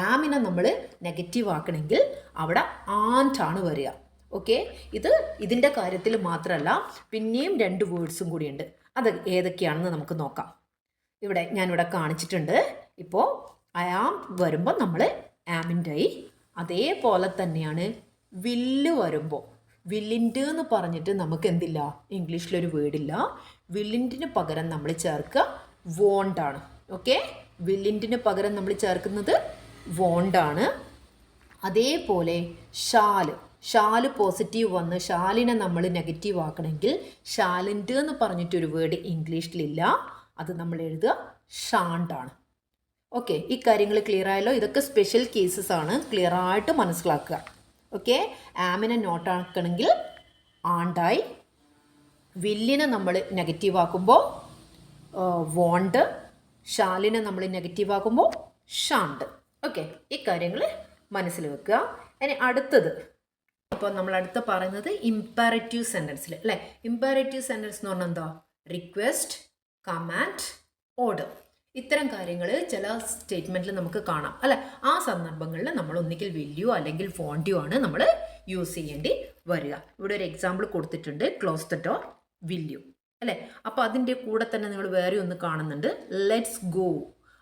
ആമിനെ നമ്മൾ നെഗറ്റീവ് ആക്കണമെങ്കിൽ അവിടെ ആൻറ്റ് ആണ് വരിക. ഓക്കെ, ഇതിൻ്റെ കാര്യത്തിൽ മാത്രമല്ല, പിന്നെയും 2 വേർഡ്സും കൂടിയുണ്ട്. അത് ഏതൊക്കെയാണെന്ന് നമുക്ക് നോക്കാം. ഞാനിവിടെ കാണിച്ചിട്ടുണ്ട്. ഇപ്പോൾ ഐ ആം വരുമ്പോൾ നമ്മൾ ആമിൻറ്റ് ഐ. അതേപോലെ തന്നെയാണ് വില്ല് വരുമ്പോൾ. വില്ലിൻ്റെ എന്ന് പറഞ്ഞിട്ട് നമുക്ക് എന്തില്ല? ഇംഗ്ലീഷിലൊരു വേർഡില്ല. വില്ലിൻറ്റിന് പകരം നമ്മൾ ചേർക്കുക വോണ്ടാണ്. ഓക്കെ, വില്ലിൻറ്റിന് പകരം നമ്മൾ ചേർക്കുന്നത് വോണ്ടാണ്. അതേപോലെ ഷാല് പോസിറ്റീവ് വന്ന് ഷാലിനെ നമ്മൾ നെഗറ്റീവ് ആക്കണമെങ്കിൽ ഷാലിൻ്റെ എന്ന് പറഞ്ഞിട്ടൊരു വേർഡ് ഇംഗ്ലീഷിലില്ല. അത് നമ്മൾ എഴുതുക ഷാണ്ടാണ്. ഓക്കെ, ഈ കാര്യങ്ങൾ ക്ലിയർ ആയല്ലോ? ഇതൊക്കെ സ്പെഷ്യൽ കേസസ് ആണ്, ക്ലിയർ ആയിട്ട് മനസ്സിലാക്കുക. ഓക്കെ, ആമിനെ നോട്ട് ആക്കണമെങ്കിൽ ആണ്ടായി, വില്ലിനെ നമ്മൾ നെഗറ്റീവ് ആക്കുമ്പോൾ വോണ്ട്, ഷാലിനെ നമ്മൾ നെഗറ്റീവ് ആക്കുമ്പോൾ ഷാണ്ട്. ഓക്കെ, ഈ കാര്യങ്ങൾ മനസ്സിൽ വെക്കുക. ഇനി അടുത്തത്, അപ്പോൾ നമ്മൾ അടുത്ത് പറയുന്നത് ഇംപെറേറ്റീവ് സെൻറ്റൻസിൽ, അല്ലേ. ഇംപെറേറ്റീവ് സെൻറ്റൻസ് എന്ന് പറഞ്ഞാൽ എന്താ? Request, command, order. ഇത്തരം കാര്യങ്ങൾ ചില സ്റ്റേറ്റ്മെൻറ്റിൽ നമുക്ക് കാണാം, അല്ലേ. ആ സന്ദർഭങ്ങളിൽ നമ്മൾ ഒന്നുകിൽ വില്യു അല്ലെങ്കിൽ ഫോണ്ടിയോ ആണ് നമ്മൾ യൂസ് ചെയ്യേണ്ടി വരിക. ഇവിടെ ഒരു എക്സാമ്പിൾ കൊടുത്തിട്ടുണ്ട്, ക്ലോസ് ദ ഡോർ, വില്യു, അല്ലേ. അപ്പോൾ അതിൻ്റെ കൂടെ തന്നെ നിങ്ങൾ വേറെ ഒന്ന് കാണുന്നുണ്ട്, ലെറ്റ്സ് ഗോ.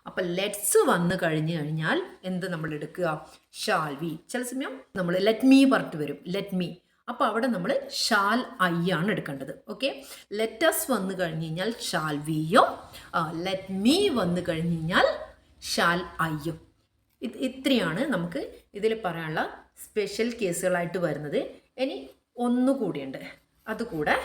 അപ്പോൾ ലെറ്റ്സ് വന്നു കഴിഞ്ഞാൽ എന്ത് നമ്മൾ എടുക്കുക? Shall we. ചില സമയം നമ്മൾ ലെറ്റ് മീ പറഞ്ഞിട്ട് വരും, ലെറ്റ് മീ. അപ്പോൾ അവിടെ നമ്മൾ ഷാൽ ഐ ആണ് എടുക്കേണ്ടത്. ഓക്കെ, ലെറ്റസ് വന്നു കഴിഞ്ഞാൽ ഷാൽ വിയോ, ലെറ്റ് മീ വന്നു കഴിഞ്ഞാൽ ഷാൽ ഐയും. ഇത്രയാണ് നമുക്ക് ഇതിൽ പറയാനുള്ള സ്പെഷ്യൽ കേസുകളായിട്ട് വരുന്നത്. ഇനി ഒന്നുകൂടിയുണ്ട്, അതുകൂടെ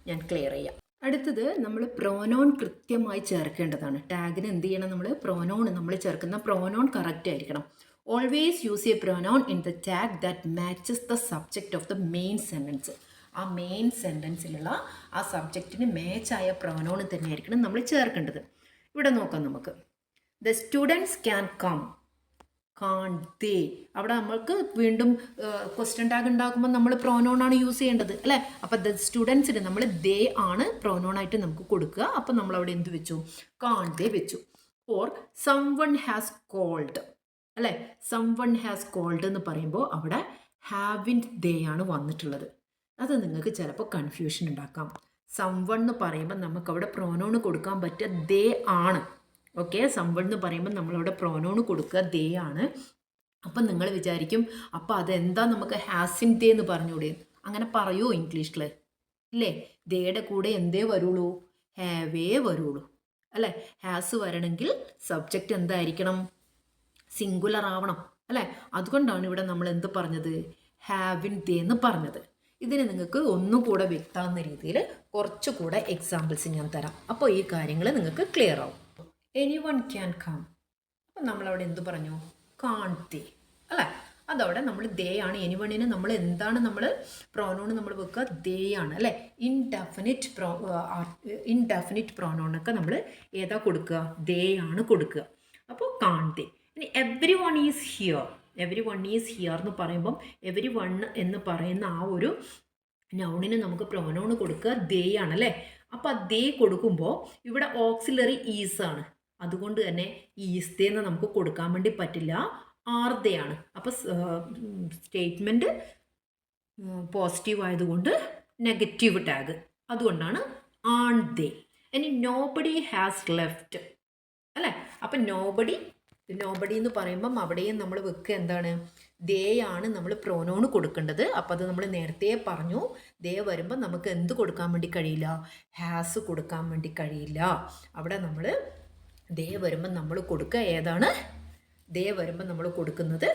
ഞാൻ ക്ലിയർ ചെയ്യാം. അടുത്തത് നമ്മൾ പ്രോനോൺ കൃത്യമായി ചേർക്കേണ്ടതാണ്. ടാഗിന് എന്ത് ചെയ്യണം? നമ്മൾ പ്രോനോൺ, നമ്മൾ ചേർക്കുന്ന പ്രോനോൺ കറക്റ്റ് ആയിരിക്കണം. Always use A pronoun in the tag that matches the subject of the main sentence. ആ മെയിൻ സെൻറ്റൻസിലുള്ള ആ സബ്ജക്റ്റിന് മാച്ചായ പ്രോനോൺ തന്നെയായിരിക്കണം നമ്മൾ ചേർക്കേണ്ടത്. ഇവിടെ നോക്കാം നമുക്ക്. The students can come, can't they. അവിടെ നമ്മൾക്ക് വീണ്ടും ക്വസ്റ്റ്യൻ ടാഗ് ഉണ്ടാക്കുമ്പോൾ നമ്മൾ പ്രോനോൺ ആണ് യൂസ് ചെയ്യേണ്ടത് അല്ലേ? അപ്പോൾ ദ സ്റ്റുഡൻസിന് നമ്മൾ ദേ ആണ് പ്രോനോൺ ആയിട്ട് നമുക്ക് കൊടുക്കുക. അപ്പോൾ നമ്മൾ അവിടെ എന്ത് വെച്ചു? കാൺഡ് ദേ വെച്ചു. Or someone has cold അല്ലേ? സം വൺ ഹാസ് കോൾഡ് എന്ന് പറയുമ്പോൾ അവിടെ ഹാവിൻറ്റ് ദേ ആണ് വന്നിട്ടുള്ളത്. അത് നിങ്ങൾക്ക് ചിലപ്പോൾ കൺഫ്യൂഷൻ ഉണ്ടാക്കാം. സം വൺ എന്ന് പറയുമ്പോൾ നമുക്ക് അവിടെ പ്രോനോൺ കൊടുക്കാൻ പറ്റുക ദേ ആണ്. ഓക്കെ, സംവൺ എന്ന് പറയുമ്പോൾ നമ്മളവിടെ പ്രോനോൺ കൊടുക്കുക ദേ ആണ്. അപ്പം നിങ്ങൾ വിചാരിക്കും, അപ്പം അതെന്താ നമുക്ക് ഹാസിൻ ദേ എന്ന് പറഞ്ഞൂടെ? അങ്ങനെ പറയുമോ ഇംഗ്ലീഷിൽ? ഇല്ലേ, ദേയുടെ കൂടെ എന്തേ വരുള്ളൂ? ഹാവേ വരുള്ളൂ അല്ലേ? ഹാസ് വരണമെങ്കിൽ സബ്ജക്റ്റ് എന്തായിരിക്കണം? സിംഗുലർ ആവണം അല്ലേ? അതുകൊണ്ടാണ് ഇവിടെ നമ്മൾ എന്ത് പറഞ്ഞത്? ഹാവിൻ ദേ എന്ന് പറഞ്ഞത്. ഇതിന് നിങ്ങൾക്ക് ഒന്നുകൂടെ വ്യക്തമാകുന്ന രീതിയിൽ കുറച്ചുകൂടെ എക്സാമ്പിൾസ് ഞാൻ തരാം. അപ്പോൾ ഈ കാര്യങ്ങൾ നിങ്ങൾക്ക് ക്ലിയർ ആവും. Anyone can come. അപ്പം നമ്മളവിടെ എന്ത് പറഞ്ഞു? കാൺഡ് ദേ അല്ലേ? അതവിടെ നമ്മൾ ദേ ആണ്. എനിവണിന് നമ്മൾ എന്താണ് നമ്മൾ പ്രോനോൺ നമ്മൾ വെക്കുക? ദേ ആണ് അല്ലേ? ഇൻഡെഫിനിറ്റ് പ്രോനോണൊക്കെ നമ്മൾ ഏതാ കൊടുക്കുക? ദേ ആണ് കൊടുക്കുക. അപ്പോൾ കാൺഡ് ദേ. ഇനി every one is here. Every one is here എന്ന് പറയുമ്പം എവരി വൺ എന്ന് പറയുന്ന ആ ഒരു നൗണിന് നമുക്ക് പ്രോനോൺ കൊടുക്കുക ദേ ആണ് അല്ലേ? അപ്പോൾ ആ ദേ കൊടുക്കുമ്പോൾ ഇവിടെ ഓക്സിലറി ഈസ് ആണ്. അതുകൊണ്ട് തന്നെ ഈസ് ദേ എന്ന് നമുക്ക് കൊടുക്കാൻ വേണ്ടി പറ്റില്ല, ആർ ദേ ആണ്. അപ്പോൾ സ്റ്റേറ്റ്മെൻറ്റ് പോസിറ്റീവ് ആയതുകൊണ്ട് നെഗറ്റീവ് ടാഗ്, അതുകൊണ്ടാണ് ആൺ ദേ. ഇനി നോബഡി ഹാസ് ലെഫ്റ്റ് അല്ലേ? അപ്പം നോബഡി എന്ന് പറയുമ്പം അവിടെയും നമ്മൾ വെക്കുക എന്താണ്? ദേ ആണ് നമ്മൾ പ്രോനോൺ കൊടുക്കേണ്ടത്. അപ്പം അത് നമ്മൾ നേരത്തെ പറഞ്ഞു. ദേ വരുമ്പോൾ നമുക്ക് എന്ത് കൊടുക്കാൻ വേണ്ടി കഴിയില്ല? ഹാസ് കൊടുക്കാൻ വേണ്ടി കഴിയില്ല. അവിടെ നമ്മൾ ദേ വരുമ്പോൾ നമ്മൾ കൊടുക്കുക ഏതാണ്? ദേ വരുമ്പോൾ നമ്മൾ കൊടുക്കുന്നത്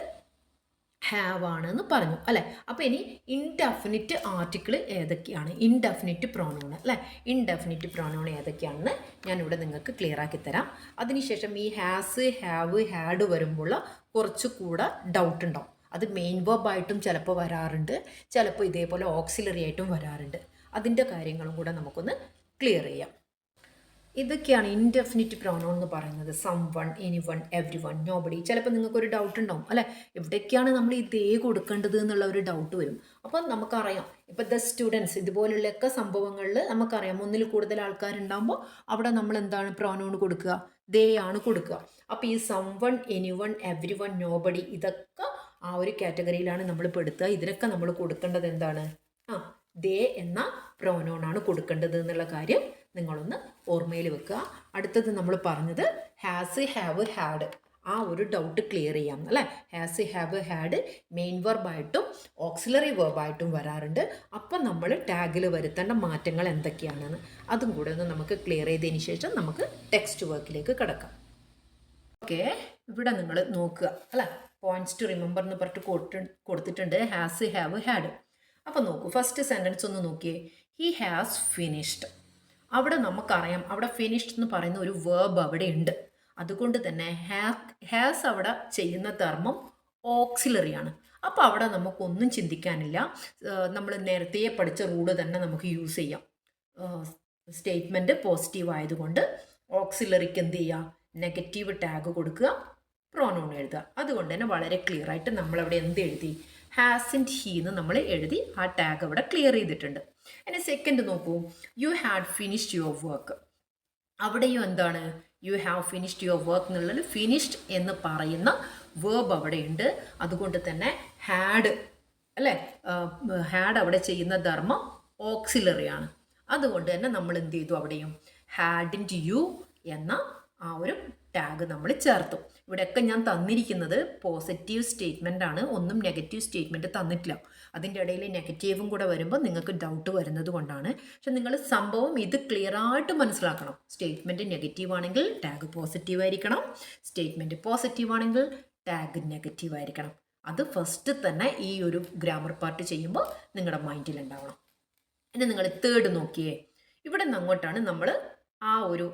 ഹാവ് ആണെന്ന് പറഞ്ഞു അല്ലേ? അപ്പോൾ ഇനി ഇൻഡെഫിനിറ്റ് ആർട്ടിക്കിൾ ഏതൊക്കെയാണ്? ഇൻഡെഫിനിറ്റ് പ്രോനോൺ അല്ലേ? ഇൻഡെഫിനിറ്റ് പ്രോനോൺ ഏതൊക്കെയാണെന്ന് ഞാനിവിടെ നിങ്ങൾക്ക് ക്ലിയർ ആക്കി തരാം. അതിനുശേഷം ഈ ഹാസ്, ഹാവ്, ഹാഡ് വരുമ്പോൾ കുറച്ചുകൂടെ ഡൗട്ട് ഉണ്ടാവും. അത് മെയിൻ വെർബായിട്ടും ചിലപ്പോൾ വരാറുണ്ട്, ചിലപ്പോൾ ഇതേപോലെ ഓക്സിലറി ആയിട്ടും വരാറുണ്ട്. അതിൻ്റെ കാര്യങ്ങളും കൂടെ നമുക്കൊന്ന് ക്ലിയർ ചെയ്യാം. ഇതൊക്കെയാണ് ഇൻഡെഫിനിറ്റ് പ്രോനോൺ എന്ന് പറയുന്നത്. Someone, anyone, everyone, nobody. ചിലപ്പോൾ നിങ്ങൾക്കൊരു ഡൗട്ട് ഉണ്ടാവും അല്ലേ? എവിടേക്കാണ് നമ്മൾ ഈ ദേ കൊടുക്കേണ്ടത് എന്നുള്ള ഒരു ഡൗട്ട് വരും. അപ്പം നമുക്കറിയാം, ഇപ്പം ദ സ്റ്റുഡൻസ് ഇതുപോലുള്ളൊക്കെ സംഭവങ്ങളിൽ നമുക്കറിയാം, ഒന്നിൽ കൂടുതൽ ആൾക്കാരുണ്ടാകുമ്പോൾ അവിടെ നമ്മൾ എന്താണ് പ്രോനോൺ കൊടുക്കുക? ദേ ആണ് കൊടുക്കുക. അപ്പോൾ ഈ someone, anyone, everyone, nobody ഇതൊക്കെ ആ ഒരു കാറ്റഗറിയിലാണ് നമ്മൾ പെടുത്തുക. ഇതിനൊക്കെ നമ്മൾ കൊടുക്കേണ്ടത് എന്താണ്? ദേ എന്ന പ്രോനോണാണ് കൊടുക്കേണ്ടത് എന്നുള്ള കാര്യം നിങ്ങളൊന്ന് ഓർമ്മയിൽ വെക്കുക. അടുത്തത് നമ്മൾ പറഞ്ഞത് ഹാസ്, ഹാവ്, ഹാഡ്. ആ ഒരു ഡൗട്ട് ക്ലിയർ ചെയ്യാം അല്ലേ? ഹാസ്, ഹാവ്, ഹാഡ് മെയിൻ വെർബായിട്ടും ഓക്സിലറി വെർബായിട്ടും വരാറുണ്ട്. അപ്പം നമ്മൾ ടാഗിൽ വരുത്തേണ്ട മാറ്റങ്ങൾ എന്തൊക്കെയാണെന്ന് അതും കൂടെ ഒന്ന് നമുക്ക് ക്ലിയർ ചെയ്തതിന് ശേഷം നമുക്ക് ടെക്സ്റ്റ് വർക്കിലേക്ക് കിടക്കാം. ഓക്കെ, ഇവിടെ നിങ്ങൾ നോക്കുക അല്ലേ? പോയിന്റ്സ് ടു റിമെമ്പർ എന്ന് പറഞ്ഞിട്ട് കൊടുത്തിട്ടുണ്ട് ഹാസ്, ഹാവ്, ഹാഡ്. അപ്പം നോക്കൂ, ഫസ്റ്റ് സെൻറ്റൻസ് ഒന്ന് നോക്കിയേ. He has finished. അവിടെ നമുക്കറിയാം, അവിടെ ഫിനിഷ്ഡ് എന്ന് പറയുന്ന ഒരു വേർബ് അവിടെ ഉണ്ട്. അതുകൊണ്ട് തന്നെ ഹാസ് അവിടെ ചെയ്യുന്ന ധർമ്മം ഓക്സിലറിയാണ്. അപ്പോൾ അവിടെ നമുക്കൊന്നും ചിന്തിക്കാനില്ല. നമ്മൾ നേരത്തെ പഠിച്ച റൂള് തന്നെ നമുക്ക് യൂസ് ചെയ്യാം. സ്റ്റേറ്റ്മെൻറ്റ് പോസിറ്റീവ് ആയതുകൊണ്ട് ഓക്സിലറിക്ക് എന്ത് ചെയ്യുക? നെഗറ്റീവ് ടാഗ് കൊടുക്കുക, പ്രോനോൺ എഴുതുക. അതുകൊണ്ട് തന്നെ വളരെ ക്ലിയർ ആയിട്ട് നമ്മളവിടെ എന്ത് എഴുതി? ഹാസിൻറ്റ് ഹീ എന്ന് നമ്മൾ എഴുതി ആ ടാഗ് അവിടെ ക്ലിയർ ചെയ്തിട്ടുണ്ട്. ഇനി സെക്കൻഡ് നോക്കൂ, you had finished your work. അവിടെയും എന്താണ്? You have finished your work എന്നുള്ളത് ഫിനിഷ്ഡ് എന്ന് പറയുന്ന വേർബ് അവിടെയുണ്ട്. അതുകൊണ്ട് തന്നെ ഹാഡ് അല്ലേ? ഹാഡ് അവിടെ ചെയ്യുന്ന ധർമ്മം ഓക്സിലറിയാണ്. അതുകൊണ്ട് തന്നെ നമ്മൾ എന്ത് ചെയ്തു? അവിടെയും ഹാഡിൻറ്റ് യു എന്ന ആ ഒരു ടാഗ് നമ്മൾ ചേർത്തു. ഇവിടെയൊക്കെ ഞാൻ തന്നിരിക്കുന്നത് പോസിറ്റീവ് സ്റ്റേറ്റ്മെൻ്റ് ആണ്, ഒന്നും നെഗറ്റീവ് സ്റ്റേറ്റ്മെൻറ്റ് തന്നിട്ടില്ല. അതിൻ്റെ ഇടയിൽ നെഗറ്റീവും കൂടെ വരുമ്പോൾ നിങ്ങൾക്ക് ഡൗട്ട് വരുന്നത് കൊണ്ടാണ്. പക്ഷെ നിങ്ങൾ സംഭവം ഇത് ക്ലിയർ ആയിട്ട് മനസ്സിലാക്കണം. സ്റ്റേറ്റ്മെൻറ്റ് നെഗറ്റീവ് ആണെങ്കിൽ ടാഗ് പോസിറ്റീവ് ആയിരിക്കണം, സ്റ്റേറ്റ്മെൻറ്റ് പോസിറ്റീവ് ആണെങ്കിൽ ടാഗ് നെഗറ്റീവ് ആയിരിക്കണം. അത് ഫസ്റ്റ് തന്നെ ഈ ഒരു ഗ്രാമർ പാർട്ട് ചെയ്യുമ്പോൾ നിങ്ങളുടെ മൈൻഡിൽ ഉണ്ടാവണം. ഇനി നിങ്ങൾ തേർഡ് നോക്കിയേ. ഇവിടെ നിന്ന് അങ്ങോട്ടാണ് നമ്മൾ ആ ഒരു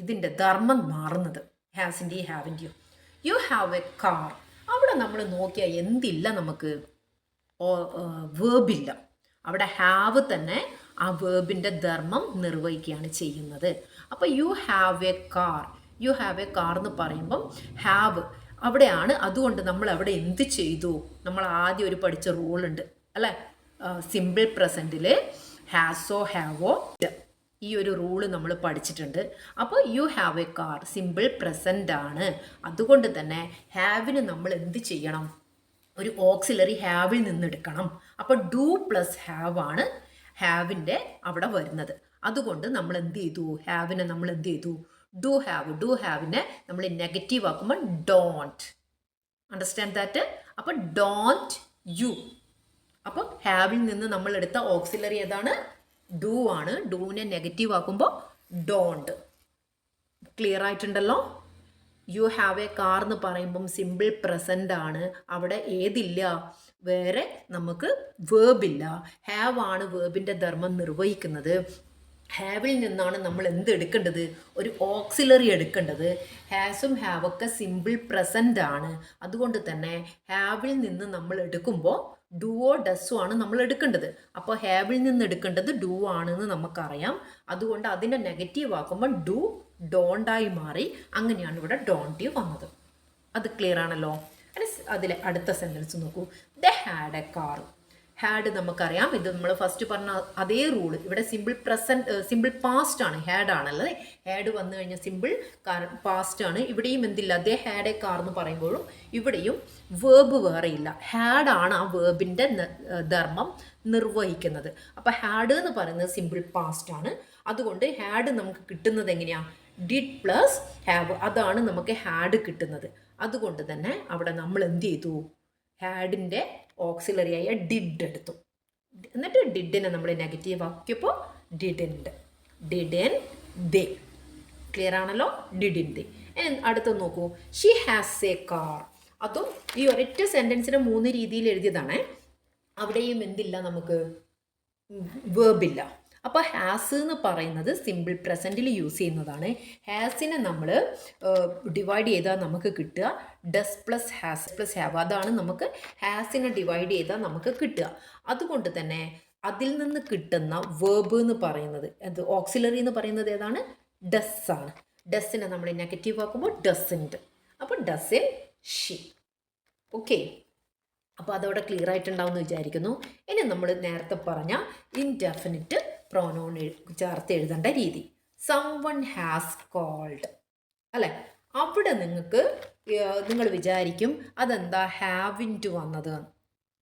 ഇതിൻ്റെ ധർമ്മം മാറുന്നത്. ഹാസിൻ്റെയും ഹാവിൻ്റെയും. You have a car. അവിടെ നമ്മൾ നോക്കിയാൽ എന്തില്ല, നമുക്ക് വേർബില്ല. അവിടെ ഹാവ് തന്നെ ആ വേർബിൻ്റെ ധർമ്മം നിർവഹിക്കുകയാണ് ചെയ്യുന്നത്. അപ്പോൾ U have a car, U have a car എന്ന് പറയുമ്പം ഹാവ് അവിടെയാണ്. അതുകൊണ്ട് നമ്മൾ അവിടെ എന്ത് ചെയ്തു? നമ്മൾ ആദ്യം ഒരു പഠിച്ച റൂളുണ്ട് അല്ലേ, സിമ്പിൾ പ്രസൻറ്റിൽ ഹാസോ ഹാവോ ഈ ഒരു റൂള് നമ്മൾ പഠിച്ചിട്ടുണ്ട്. അപ്പോൾ U have a car simple present ആണ്. അതുകൊണ്ട് തന്നെ ഹാവിന് നമ്മൾ എന്ത് ചെയ്യണം? ഒരു ഓക്സിലറി ഹാവിൽ നിന്ന് എടുക്കണം. അപ്പോൾ ഡു പ്ലസ് ഹാവ് ആണ് ഹാവിൻ്റെ അവിടെ വരുന്നത്. അതുകൊണ്ട് നമ്മൾ എന്ത് ചെയ്തു? ഹാവിനെ നമ്മൾ എന്ത് ചെയ്തു? Do have. ഡു ഹാവിനെ നമ്മൾ നെഗറ്റീവ് ആക്കുമ്പോൾ ഡോണ്ട്. Understand that? അപ്പോൾ ഡോണ്ട് യു. അപ്പോൾ ഹാവിൽ നിന്ന് നമ്മൾ എടുത്ത ഓക്സിലറി ഏതാണ്? ഡു ആണ്. ഡൂവിനെ നെഗറ്റീവ് ആക്കുമ്പോൾ ഡോണ്ട്. ക്ലിയർ ആയിട്ടുണ്ടല്ലോ? യു ഹാവ് എ കാർ എന്ന് പറയുമ്പം സിമ്പിൾ പ്രസൻ്റ് ആണ്. അവിടെ ഏതില്ല? വേറെ നമുക്ക് വേർബില്ല. ഹാവ് ആണ് വേർബിൻ്റെ ധർമ്മം നിർവഹിക്കുന്നത്. ഹാവിൽ നിന്നാണ് നമ്മൾ എന്ത് എടുക്കേണ്ടത്? ഒരു ഓക്സിലറി എടുക്കേണ്ടത്. ഹാസും ഹാവൊക്കെ സിമ്പിൾ പ്രസൻ്റ് ആണ്. അതുകൊണ്ട് തന്നെ ഹാവിൽ നിന്ന് നമ്മൾ എടുക്കുമ്പോൾ ഡുവോ ഡസ്സോ ആണ് നമ്മൾ എടുക്കേണ്ടത്. അപ്പോൾ ഹാവിൽ നിന്ന് എടുക്കേണ്ടത് ഡു ആണെന്ന് നമുക്കറിയാം. അതുകൊണ്ട് അതിൻ്റെ നെഗറ്റീവ് ആക്കുമ്പോൾ ഡു ഡോണ്ടായി മാറി. അങ്ങനെയാണ് ഇവിടെ ഡോണ്ട് യു വന്നത്. അത് ക്ലിയർ ആണല്ലോ? അതിലെ അടുത്ത സെൻറ്റൻസ് നോക്കൂ. The had A car. Had നമുക്കറിയാം, ഇത് നമ്മൾ ഫസ്റ്റ് പറഞ്ഞ അതേ റൂള്. ഇവിടെ സിമ്പിൾ പ്രസൻറ്റ് സിമ്പിൾ പാസ്റ്റ് ആണ്, ഹാഡ് ആണല്ലേ. ഹാഡ് വന്നു കഴിഞ്ഞാൽ സിമ്പിൾ പാസ്റ്റ് ആണ്. ഇവിടെയും എന്തില്ല? ദേ ഹാഡ് എ കാർ എന്ന് പറയുമ്പോഴും ഇവിടെയും വേർബ് വേറെയില്ല. ഹാഡ് ആണ് ആ വേർബിൻ്റെ ധർമ്മം നിർവഹിക്കുന്നത്. അപ്പോൾ ഹാഡ് എന്ന് പറയുന്നത് സിമ്പിൾ പാസ്റ്റ് ആണ്. അതുകൊണ്ട് ഹാഡ് നമുക്ക് കിട്ടുന്നത് എങ്ങനെയാണ്? Did plus have. അതാണ് നമുക്ക് ഹാഡ് കിട്ടുന്നത്. അതുകൊണ്ട് തന്നെ അവിടെ നമ്മൾ എന്ത് ചെയ്തു? ഹാഡിൻ്റെ ഓക്സിലറിയായ ഡിഡ് എടുത്തു. എന്നിട്ട് ഡിഡിനെ നമ്മൾ നെഗറ്റീവ് ആക്കിയപ്പോൾ ഡിഡിൻഡ്. Didn't they. ക്ലിയർ ആണല്ലോ? Didn't they. അടുത്ത് നോക്കൂ. She has a car. അതും ഈ ഒരൊറ്റ സെൻറ്റൻസിനെ 3 രീതിയിൽ എഴുതിയതാണേ. അവിടെയും എന്തില്ല? നമുക്ക് വേർബില്ല. അപ്പോൾ ഹാസ് എന്ന് പറയുന്നത് സിമ്പിൾ പ്രസൻറ്റിൽ യൂസ് ചെയ്യുന്നതാണ്. ഹാസിനെ നമ്മൾ ഡിവൈഡ് ചെയ്താൽ നമുക്ക് കിട്ടുക does plus has plus have. അതാണ് നമുക്ക് ഹാസിനെ ഡിവൈഡ് ചെയ്താൽ നമുക്ക് കിട്ടുക. അതുകൊണ്ട് തന്നെ അതിൽ നിന്ന് കിട്ടുന്ന വേർബ് എന്ന് പറയുന്നത്, അത് ഓക്സിലറി എന്ന് പറയുന്നത് ഏതാണ്? ഡസ് ആണ്. ഡസ്സിനെ നമ്മൾ നെഗറ്റീവ് ആക്കുമ്പോൾ ഡസിൻറ്റ്. അപ്പോൾ ഡസിൻ ഷീ. ഓക്കെ, അപ്പോൾ അതവിടെ ക്ലിയർ ആയിട്ടുണ്ടാവുമെന്ന് വിചാരിക്കുന്നു. ഇനി നമ്മൾ നേരത്തെ പറഞ്ഞ ഇൻഡെഫിനിറ്റ് പ്രോനൗൺ ചേർത്ത് എഴുതേണ്ട രീതി. സംവൺ ഹാസ് കോൾഡ് അല്ലേ? അവിടെ നിങ്ങൾ വിചാരിക്കും അതെന്താ ഹാവിൻ ടു വന്നത്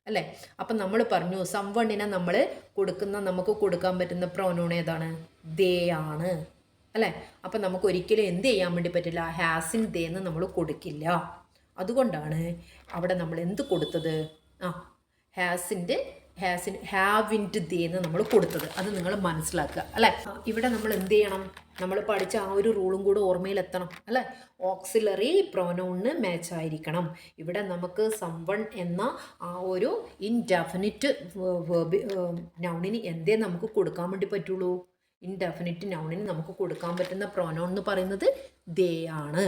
അല്ലേ? അപ്പം നമ്മൾ പറഞ്ഞു സംവണ്ണിനെ നമ്മൾ നമുക്ക് കൊടുക്കാൻ പറ്റുന്ന പ്രോനൗൺ ഏതാണ്? ദേ ആണ് അല്ലേ? അപ്പം നമുക്ക് ഒരിക്കലും എന്ത് ചെയ്യാൻ വേണ്ടി പറ്റില്ല? ഹാസിൻ ദേ എന്ന് നമ്മൾ കൊടുക്കില്ല. അതുകൊണ്ടാണ് അവിടെ നമ്മൾ എന്ത് കൊടുത്തത്? ഹാവിൻറ്റ് ദേ എന്ന് നമ്മൾ കൊടുത്തത്. അത് നിങ്ങൾ മനസ്സിലാക്കുക അല്ലേ? ഇവിടെ നമ്മൾ എന്ത് ചെയ്യണം? നമ്മൾ പഠിച്ച ആ ഒരു റൂളും കൂടെ ഓർമ്മയിലെത്തണം അല്ലേ? ഓക്സിലറി പ്രോനൗണിന് മാച്ച് ആയിരിക്കണം. ഇവിടെ നമുക്ക് സംവൺ എന്ന ആ ഒരു ഇൻഡെഫിനിറ്റ് നൗണിന് എന്തേ നമുക്ക് കൊടുക്കാൻ വേണ്ടി പറ്റുള്ളൂ? ഇൻഡെഫിനിറ്റ് നൗണിന് നമുക്ക് കൊടുക്കാൻ പറ്റുന്ന പ്രോനൗൺ എന്ന് പറയുന്നത് ദേ ആണ്.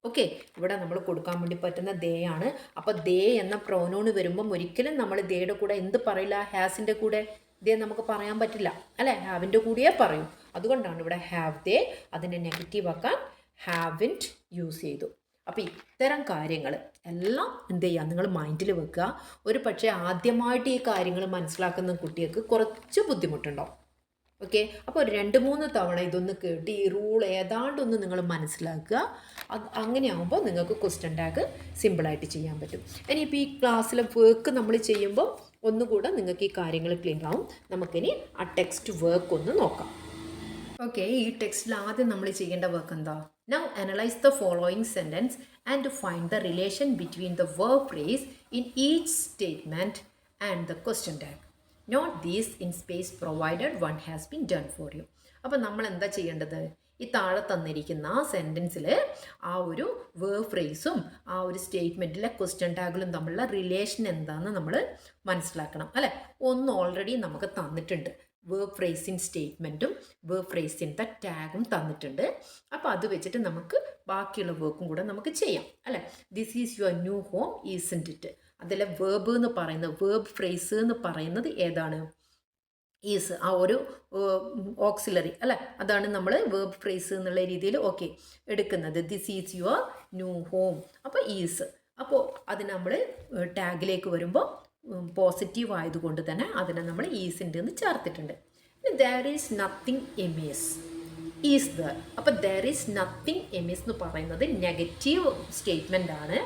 ഓക്കെ, ഇവിടെ നമ്മൾ കൊടുക്കാൻ വേണ്ടി പറ്റുന്ന ദേ ആണ്. അപ്പോൾ ദേ എന്ന പ്രോനൗണ് വരുമ്പം ഒരിക്കലും നമ്മൾ ദേയുടെ കൂടെ എന്ത് പറയില്ല? ഹാസിൻ്റെ കൂടെ ദേ നമുക്ക് പറയാൻ പറ്റില്ല അല്ലേ? ഹാവിൻ്റെ കൂടെയേ പറയൂ. അതുകൊണ്ടാണ് ഇവിടെ ഹാവ് ദേ അതിനെ നെഗറ്റീവ് ആക്കാൻ ഹാവിൻറ്റ് യൂസ് ചെയ്തു. അപ്പോൾ ഇത്തരം കാര്യങ്ങൾ എല്ലാം എന്ത് ചെയ്യുക? നിങ്ങൾ മൈൻഡിൽ വെക്കുക. ഒരു പക്ഷേ ആദ്യമായിട്ട് ഈ കാര്യങ്ങൾ മനസ്സിലാക്കുന്ന കുട്ടികൾക്ക് കുറച്ച് ബുദ്ധിമുട്ടുണ്ടാവും. ഓക്കെ, അപ്പോൾ ഒരു 2-3 തവണ ഇതൊന്ന് കേട്ട് ഈ റൂൾ ഏതാണ്ടൊന്ന് നിങ്ങൾ മനസ്സിലാക്കുക. അങ്ങനെയാകുമ്പോൾ നിങ്ങൾക്ക് ക്വസ്റ്റ്യൻ ടാഗ് സിമ്പിളായിട്ട് ചെയ്യാൻ പറ്റും. ഇനിയിപ്പോൾ ഈ ക്ലാസ്സിലെ വർക്ക് നമ്മൾ ചെയ്യുമ്പോൾ ഒന്നുകൂടെ നിങ്ങൾക്ക് ഈ കാര്യങ്ങൾ ക്ലിയർ ആവും. നമുക്കിനി ആ ടെക്സ്റ്റ് വർക്ക് ഒന്ന് നോക്കാം. ഓക്കെ, ഈ ടെക്സ്റ്റിൽ ആദ്യം നമ്മൾ ചെയ്യേണ്ട വർക്ക് എന്താ? Now analyse the following sentence and find the relation between the verb phrase in each statement and the question tag. Note these in space provided one has been done for you. അപ്പോൾ നമ്മൾ എന്താ ചെയ്യേണ്ടത്? ഈ താഴെ തന്നിരിക്കുന്ന സെൻറ്റൻസിൽ ആ ഒരു verb phrase-ഉം ആ ഒരു സ്റ്റേറ്റ്മെൻറ്റിലെ ക്വസ്റ്റ്യൻ ടാഗിലും തമ്മിലുള്ള റിലേഷൻ എന്താണെന്ന് നമ്മൾ മനസ്സിലാക്കണം അല്ലേ? ഒന്ന് ഓൾറെഡി നമുക്ക് തന്നിട്ടുണ്ട്, verb phrase in സ്റ്റേറ്റ്മെൻറ്റും verb phrase in the ടാഗും തന്നിട്ടുണ്ട്. അപ്പോൾ അത് വെച്ചിട്ട് നമുക്ക് ബാക്കിയുള്ള വർക്കും കൂടെ നമുക്ക് ചെയ്യാം അല്ലേ? This is your new home ഈസൻറ്റ് it. അതിലെ വേർബ് എന്ന് പറയുന്നത്, വേർബ് ഫ്രേസ് എന്ന് പറയുന്നത് ഏതാണ്? ഈസ്, ആ ഒരു ഓക്സിലറി അല്ലേ? അതാണ് നമ്മൾ വേർബ് ഫ്രേസ് എന്നുള്ള രീതിയിൽ ഓക്കെ എടുക്കുന്നത്. This is your new home. അപ്പോൾ ഈസ്, അപ്പോൾ അത് നമ്മൾ ടാഗിലേക്ക് വരുമ്പോൾ പോസിറ്റീവ് ആയതുകൊണ്ട് തന്നെ അതിനെ നമ്മൾ ഈസിൻ്റെ എന്ന് ചേർത്തിട്ടുണ്ട്. There is nothing amiss, is there. അപ്പോൾ ദർ ഈസ് നത്തിങ് എമിസ് എന്ന് പറയുന്നത് നെഗറ്റീവ് സ്റ്റേറ്റ്മെൻ്റ് ആണ്.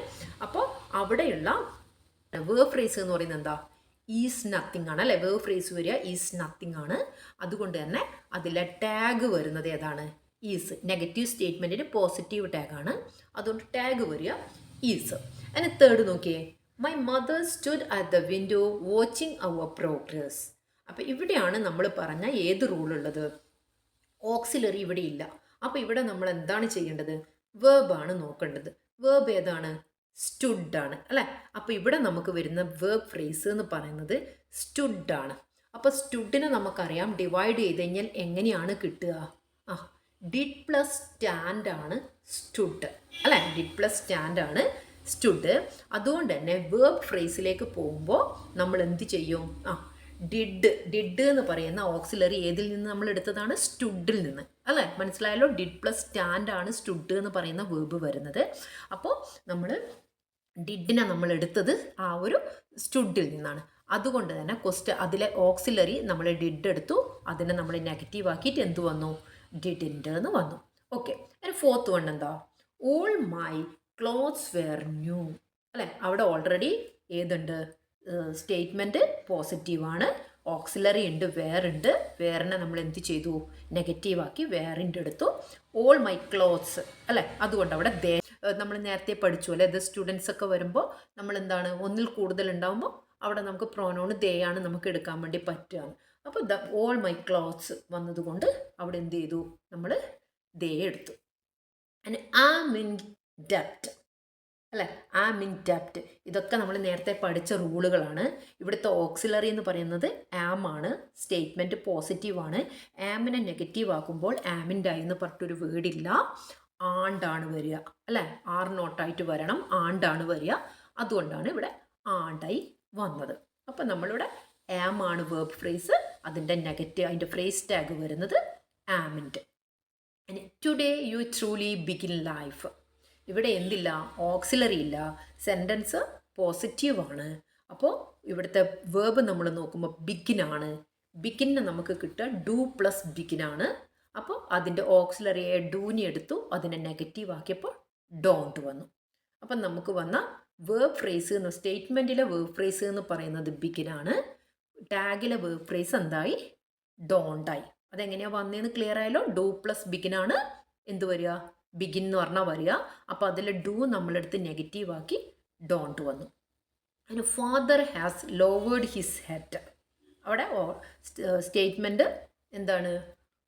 അപ്പോൾ അവിടെയുള്ള വേർബ് ഫ്രേസ് എന്ന് പറയുന്നത് എന്താ? ഈസ് നത്തിങ് ആണ് അല്ലേ? വേർബ് ഫ്രേസ് വരിക ഈസ് നത്തിങ് ആണ്. അതുകൊണ്ട് തന്നെ അതിലെ ടാഗ് വരുന്നത് ഏതാണ്? ഈസ്. നെഗറ്റീവ് സ്റ്റേറ്റ്മെൻറ്റിന് പോസിറ്റീവ് ടാഗാണ്, അതുകൊണ്ട് ടാഗ് വരിക ഈസ്. അതിന് തേർഡ് നോക്കിയേ, my mother stood at the window watching our progress. അപ്പോൾ ഇവിടെയാണ് നമ്മൾ പറഞ്ഞ ഏത് റൂളുള്ളത്? ഓക്സിലറി ഇവിടെ ഇല്ല. അപ്പോൾ ഇവിടെ നമ്മൾ എന്താണ് ചെയ്യേണ്ടത്? വേർബാണ് നോക്കേണ്ടത്. വേർബ് ഏതാണ്? സ്റ്റുഡാണ് അല്ലേ? അപ്പോൾ ഇവിടെ നമുക്ക് വരുന്ന വേർബ് ഫ്രേസ് എന്ന് പറയുന്നത് സ്റ്റുഡാണ്. അപ്പോൾ സ്റ്റുഡിനെ നമുക്കറിയാം ഡിവൈഡ് ചെയ്ത് കഴിഞ്ഞാൽ എങ്ങനെയാണ് കിട്ടുക? ഡിഡ് പ്ലസ് സ്റ്റാൻഡ് ആണ് സ്റ്റുഡ് അല്ലേ? ഡിഡ് പ്ലസ് സ്റ്റാൻഡ് ആണ് സ്റ്റുഡ്. അതുകൊണ്ട് തന്നെ വേർബ് ഫ്രേസിലേക്ക് പോകുമ്പോൾ നമ്മൾ എന്ത് ചെയ്യും? ഡിഡ് എന്ന് പറയുന്ന ഓക്സിലറി ഏതിൽ നിന്ന് നമ്മൾ എടുത്തതാണ്? സ്റ്റുഡിൽ നിന്ന് അല്ലേ? മനസ്സിലായല്ലോ? ഡിഡ് പ്ലസ് സ്റ്റാൻഡ് ആണ് സ്റ്റുഡ് എന്ന് പറയുന്ന വേർബ് വരുന്നത്. അപ്പോൾ നമ്മൾ ഡിഡിനെ നമ്മൾ എടുത്തത് ആ ഒരു സ്റ്റുഡിൽ നിന്നാണ്. അതുകൊണ്ട് തന്നെ അതിലെ ഓക്സിലറി നമ്മൾ ഡിഡ് എടുത്തു, അതിനെ നമ്മൾ നെഗറ്റീവ് ആക്കിയിട്ട് എന്ത് വന്നു? ഡിഡിൻ്റെ എന്ന് വന്നു. ഓക്കെ, അതിന് ഫോർത്ത് വൺ എന്താ? All my clothes were new അല്ലേ? അവിടെ ഓൾറെഡി ഏതുണ്ട്? സ്റ്റേറ്റ്മെൻറ്റ് പോസിറ്റീവാണ്, ഓക്സിലറി ഉണ്ട്, വേറുണ്ട്. വേറിനെ നമ്മൾ എന്ത് ചെയ്തു? നെഗറ്റീവാക്കി വേറിൻ്റെ എടുത്തു. ഓൾ മൈ ക്ലോത്ത്സ് അല്ലേ? അതുകൊണ്ട് അവിടെ നമ്മൾ നേരത്തെ പഠിച്ചു അല്ലേ? ദ സ്റ്റുഡൻസ് ഒക്കെ വരുമ്പോൾ നമ്മൾ എന്താണ്, ഒന്നിൽ കൂടുതൽ ഉണ്ടാകുമ്പോൾ അവിടെ നമുക്ക് പ്രോനോണ് ദേ ആണ് നമുക്ക് എടുക്കാൻ വേണ്ടി പറ്റുക. അപ്പോൾ ദ ഓൾ മൈ ക്ലോത്ത്സ് വന്നതുകൊണ്ട് അവിടെ എന്ത് ചെയ്തു? നമ്മൾ ദേ എടുത്തു. ആൻഡ് ആം ഇൻ ഡെപ്റ്റ് അല്ലേ? ആം ഇൻ ഡെപ്റ്റ്. ഇതൊക്കെ നമ്മൾ നേരത്തെ പഠിച്ച റൂളുകളാണ്. ഇവിടുത്തെ ഓക്സിലറി എന്ന് പറയുന്നത് ആം ആണ്, സ്റ്റേറ്റ്മെൻറ്റ് പോസിറ്റീവാണ്. ആമിനെ നെഗറ്റീവ് ആക്കുമ്പോൾ ആമിൻ്റെ ആയി എന്ന് പറഞ്ഞിട്ടൊരു വേർഡില്ല, ആണ്ടാണ് വരിക അല്ലേ? ആർ നോട്ടായിട്ട് വരണം, ആണ്ടാണ് വരിക. അതുകൊണ്ടാണ് ഇവിടെ ആണ്ടായി വന്നത്. അപ്പം നമ്മളിവിടെ ആം ആണ് വേർബ് ഫ്രേസ്, അതിൻ്റെ നെഗറ്റീവ്, അതിൻ്റെ ഫ്രേസ് ടാഗ് വരുന്നത് ആമിൻ്റെ. Today you truly begin life. ഇവിടെ എന്തില്ല? ഓക്സിലറി ഇല്ല, സെൻറ്റൻസ് പോസിറ്റീവാണ്. അപ്പോൾ ഇവിടുത്തെ വേർബ് നമ്മൾ നോക്കുമ്പോൾ ബിഗിനാണ്. ബിഗിനെ നമുക്ക് കിട്ടുക ഡു പ്ലസ് ബിഗിനാണ്. അപ്പോൾ അതിൻ്റെ ഓക്സിലറിയെ ഡൂനി എടുത്തു, അതിനെ നെഗറ്റീവ് ആക്കിയപ്പോൾ ഡോണ്ട് വന്നു. അപ്പം നമുക്ക് വന്ന വേർബ് ഫ്രേസ് എന്ന്, സ്റ്റേറ്റ്മെൻറ്റിലെ വേർബ് ഫ്രേസ് എന്ന് പറയുന്നത് ബിഗിനാണ്. ടാഗിലെ വേർബ് ഫ്രേസ് എന്തായി? ഡോണ്ടായി. അതെങ്ങനെയാണ് വന്നതെന്ന് ക്ലിയർ ആയാലോ? ഡു പ്ലസ് ബിഗിനാണ് എന്ത് വരിക? ബിഗിൻ എന്ന് പറഞ്ഞാൽ വരിക. അപ്പോൾ അതിൽ ഡു നമ്മളെടുത്ത് നെഗറ്റീവ് ആക്കി ഡോണ്ട് വന്നു. അതിന് father has lowered his head. അവിടെ സ്റ്റേറ്റ്മെൻറ്റ് എന്താണ്?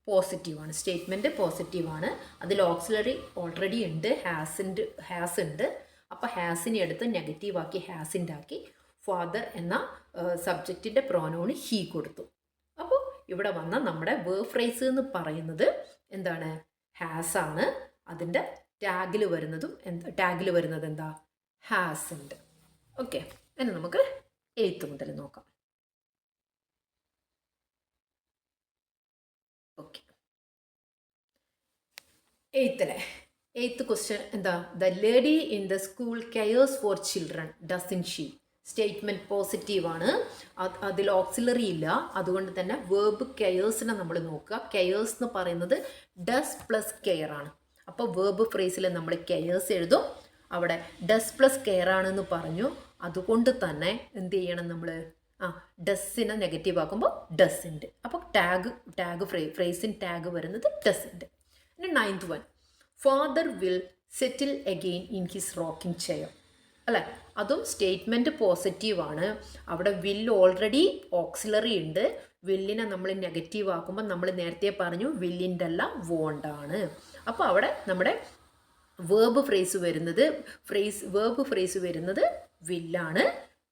പോസിറ്റീവാണ്. സ്റ്റേറ്റ്മെൻറ്റ് പോസിറ്റീവാണ്. അതിൽ ഓക്സിലറി ഓൾറെഡി ഉണ്ട്, ഹാസ് ഉണ്ട്. അപ്പോൾ ഹാസിനെ എടുത്ത് നെഗറ്റീവ് ആക്കി ഹാസിൻ്റെ ആക്കി ഫാദർ എന്ന സബ്ജക്റ്റിൻ്റെ പ്രോനോണ് ഹീ കൊടുത്തു. അപ്പോൾ ഇവിടെ വന്ന നമ്മുടെ വേർബ് ഫ്രേസ് എന്ന് പറയുന്നത് എന്താണ്? ഹാസ് ആണ്. അതിൻ്റെ ടാഗിൽ വരുന്നത് എന്താ? ഹാസ് ഉണ്ട്. ഓക്കെ, ഇനി നമുക്ക് 8th മുതൽ നോക്കാം. ഓക്കെ, 8th ക്വസ്റ്റ്യൻ എന്താ? The lady in the school cares for children dozen she. Statement പോസിറ്റീവാണ്, അതിൽ ഓക്സിലറി ഇല്ല. അതുകൊണ്ട് തന്നെ വേർബ് കെയേഴ്സിനെ നമ്മൾ നോക്കുക. കെയേഴ്സ് എന്ന് പറയുന്നത് ഡസ് പ്ലസ് കെയർ ആണ്. അപ്പോൾ വേർബ് ഫ്രേസിൽ നമ്മൾ കെയേഴ്സ് എഴുതും. അവിടെ ഡസ് പ്ലസ് കെയർ ആണെന്ന് പറഞ്ഞു. അതുകൊണ്ട് തന്നെ എന്ത് ചെയ്യണം? നമ്മൾ ആ ഡസിനെ നെഗറ്റീവ് ആക്കുമ്പോൾ ഡസിൻ്റ്. അപ്പോൾ ഫ്രേസിൻ ടാഗ് വരുന്നത് ഡസിൻ്റ്. പിന്നെ 9th one, father will settle again in his rocking chair. അല്ലേ, അതും സ്റ്റേറ്റ്മെൻറ്റ് പോസിറ്റീവാണ്. അവിടെ വിൽ ഓൾറെഡി ഓക്സിലറി ഉണ്ട്. വില്ലിനെ നമ്മൾ നെഗറ്റീവ് ആക്കുമ്പോൾ നമ്മൾ നേരത്തെ പറഞ്ഞു വില്ലിൻ്റെ അല്ല വോണ്ടാണ്. അപ്പോൾ അവിടെ നമ്മുടെ വേർബ് ഫ്രേസ് വരുന്നത് വില്ലാണ്,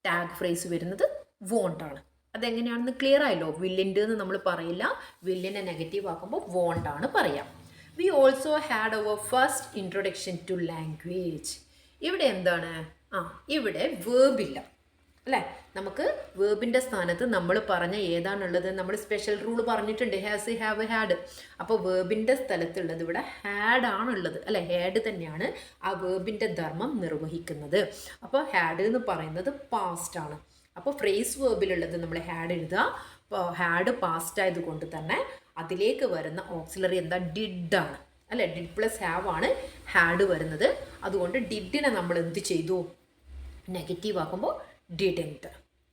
ടാഗ് ഫ്രേസ് വരുന്നത് വോണ്ടാണ്. അതെങ്ങനെയാണെന്ന് ക്ലിയർ ആയല്ലോ. വില്ലിൻ്റെ എന്ന് നമ്മൾ പറയില്ല, വില്ലിനെ നെഗറ്റീവ് ആക്കുമ്പോൾ വോണ്ടാണ് പറയാം. We also had our first introduction to language. ഇവിടെ എന്താണ്? ഇവിടെ വേർബില്ല അല്ലേ. നമുക്ക് വേർബിൻ്റെ സ്ഥാനത്ത് നമ്മൾ പറഞ്ഞ ഏതാണുള്ളത്? നമ്മൾ സ്പെഷ്യൽ റൂൾ പറഞ്ഞിട്ടുണ്ട്, ഹാസ്, ഹാവ്, ഹാഡ്. അപ്പോൾ വേർബിൻ്റെ സ്ഥലത്തുള്ളത് ഇവിടെ ഹാഡ് ആണുള്ളത് അല്ലേ. ഹാഡ് തന്നെയാണ് ആ വേർബിൻ്റെ ധർമ്മം നിർവഹിക്കുന്നത്. അപ്പോൾ ഹാഡ് എന്ന് പറയുന്നത് പാസ്റ്റ് ആണ്. അപ്പോൾ ഫ്രേസ് വേർബിലുള്ളത് നമ്മൾ ഹാഡ് എഴുതുക. അപ്പോൾ ഹാഡ് പാസ്റ്റ് ആയതുകൊണ്ട് തന്നെ അതിലേക്ക് വരുന്ന ഓക്സിലറി എന്താ? ഡിഡ് ആണ് അല്ലേ. ഡിഡ് പ്ലസ് ഹാവ് ആണ് ഹാഡ് വരുന്നത്. അതുകൊണ്ട് ഡിഡിനെ നമ്മൾ എന്ത് ചെയ്തു? നെഗറ്റീവ് ആക്കുമ്പോൾ ഡിഡൻറ്റ്.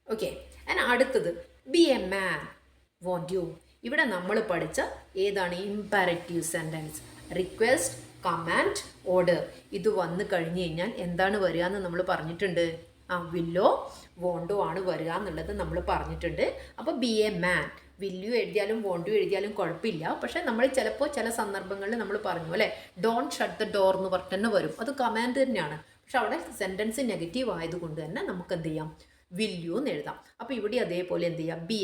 ഓക്കെ. ആൻഡ് അടുത്തത് be a man won't you. ഇവിടെ നമ്മൾ പഠിച്ച ഏതാണ്? Imperative sentence. Request, command, order. ഇത് വന്നു കഴിഞ്ഞ് കഴിഞ്ഞാൽ എന്താണ് വരിക എന്ന് നമ്മൾ പറഞ്ഞിട്ടുണ്ട്. വില്ലോ വോണ്ടോ ആണ് വരിക എന്നുള്ളത് നമ്മൾ പറഞ്ഞിട്ടുണ്ട്. അപ്പോൾ ബി എ മാൻ, വില്യു എഴുതിയാലും വോണ്ടു എഴുതിയാലും കുഴപ്പമില്ല. പക്ഷേ നമ്മൾ ചിലപ്പോൾ ചില സന്ദർഭങ്ങളിൽ നമ്മൾ പറഞ്ഞു അല്ലേ, ഡോണ്ട് ഷട്ട് ദ ഡോർ എന്ന് പറഞ്ഞിട്ട് തന്നെ വരും. അത് കമാൻഡ് തന്നെയാണ്. പക്ഷെ അവിടെ സെൻറ്റൻസ് നെഗറ്റീവ് ആയതുകൊണ്ട് തന്നെ നമുക്ക് എന്ത് ചെയ്യാം? വില്യു എന്ന് എഴുതാം. അപ്പോൾ ഇവിടെ അതേപോലെ എന്ത് ചെയ്യാം? ബി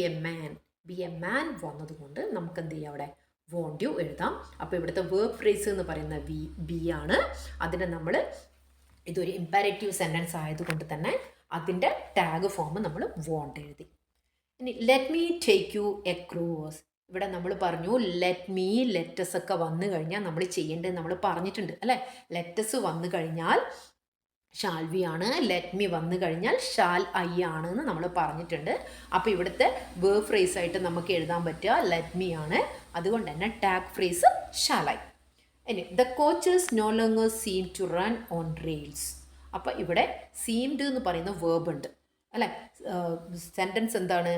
എ മാൻ വന്നതുകൊണ്ട് നമുക്ക് എന്ത് ചെയ്യാം? അവിടെ വോണ്ട് യു എഴുതാം. അപ്പോൾ ഇവിടുത്തെ വേർബ് ഫ്രേസ് എന്ന് പറയുന്ന ബി ആണ്. അതിനെ നമ്മൾ ഇതൊരു ഇംപെറേറ്റീവ് സെൻറ്റൻസ് ആയതുകൊണ്ട് തന്നെ അതിൻ്റെ ടാഗ് ഫോം നമ്മൾ വോണ്ട് എഴുതി. ഇനി let me take you across. ഇവിടെ നമ്മൾ പറഞ്ഞു ലെറ്റസ് ഒക്കെ വന്നു കഴിഞ്ഞാൽ നമ്മൾ ചെയ്യേണ്ടത് നമ്മൾ പറഞ്ഞിട്ടുണ്ട് അല്ലേ. ലെറ്റസ് വന്നു കഴിഞ്ഞാൽ ഷാൽ വി ആണ്, ലെറ്റ് മീ വന്നു കഴിഞ്ഞാൽ ഷാൽ ഐ ആണ് എന്ന് നമ്മൾ പറഞ്ഞിട്ടുണ്ട്. അപ്പോൾ ഇവിടുത്തെ വേർബ് ഫ്രേസ് ആയിട്ട് നമുക്ക് എഴുതാൻ പറ്റുക ലെറ്റ് മീ ആണ്. അതുകൊണ്ട് തന്നെ ടാഗ് ഫ്രേസ് ഷാൽ ഐ. ഇനി the coaches no longer seem to run on rails. അപ്പോൾ ഇവിടെ സീംഡ് എന്ന് പറയുന്ന വേർബ് ഉണ്ട് അല്ലേ. സെൻറ്റൻസ് എന്താണ്?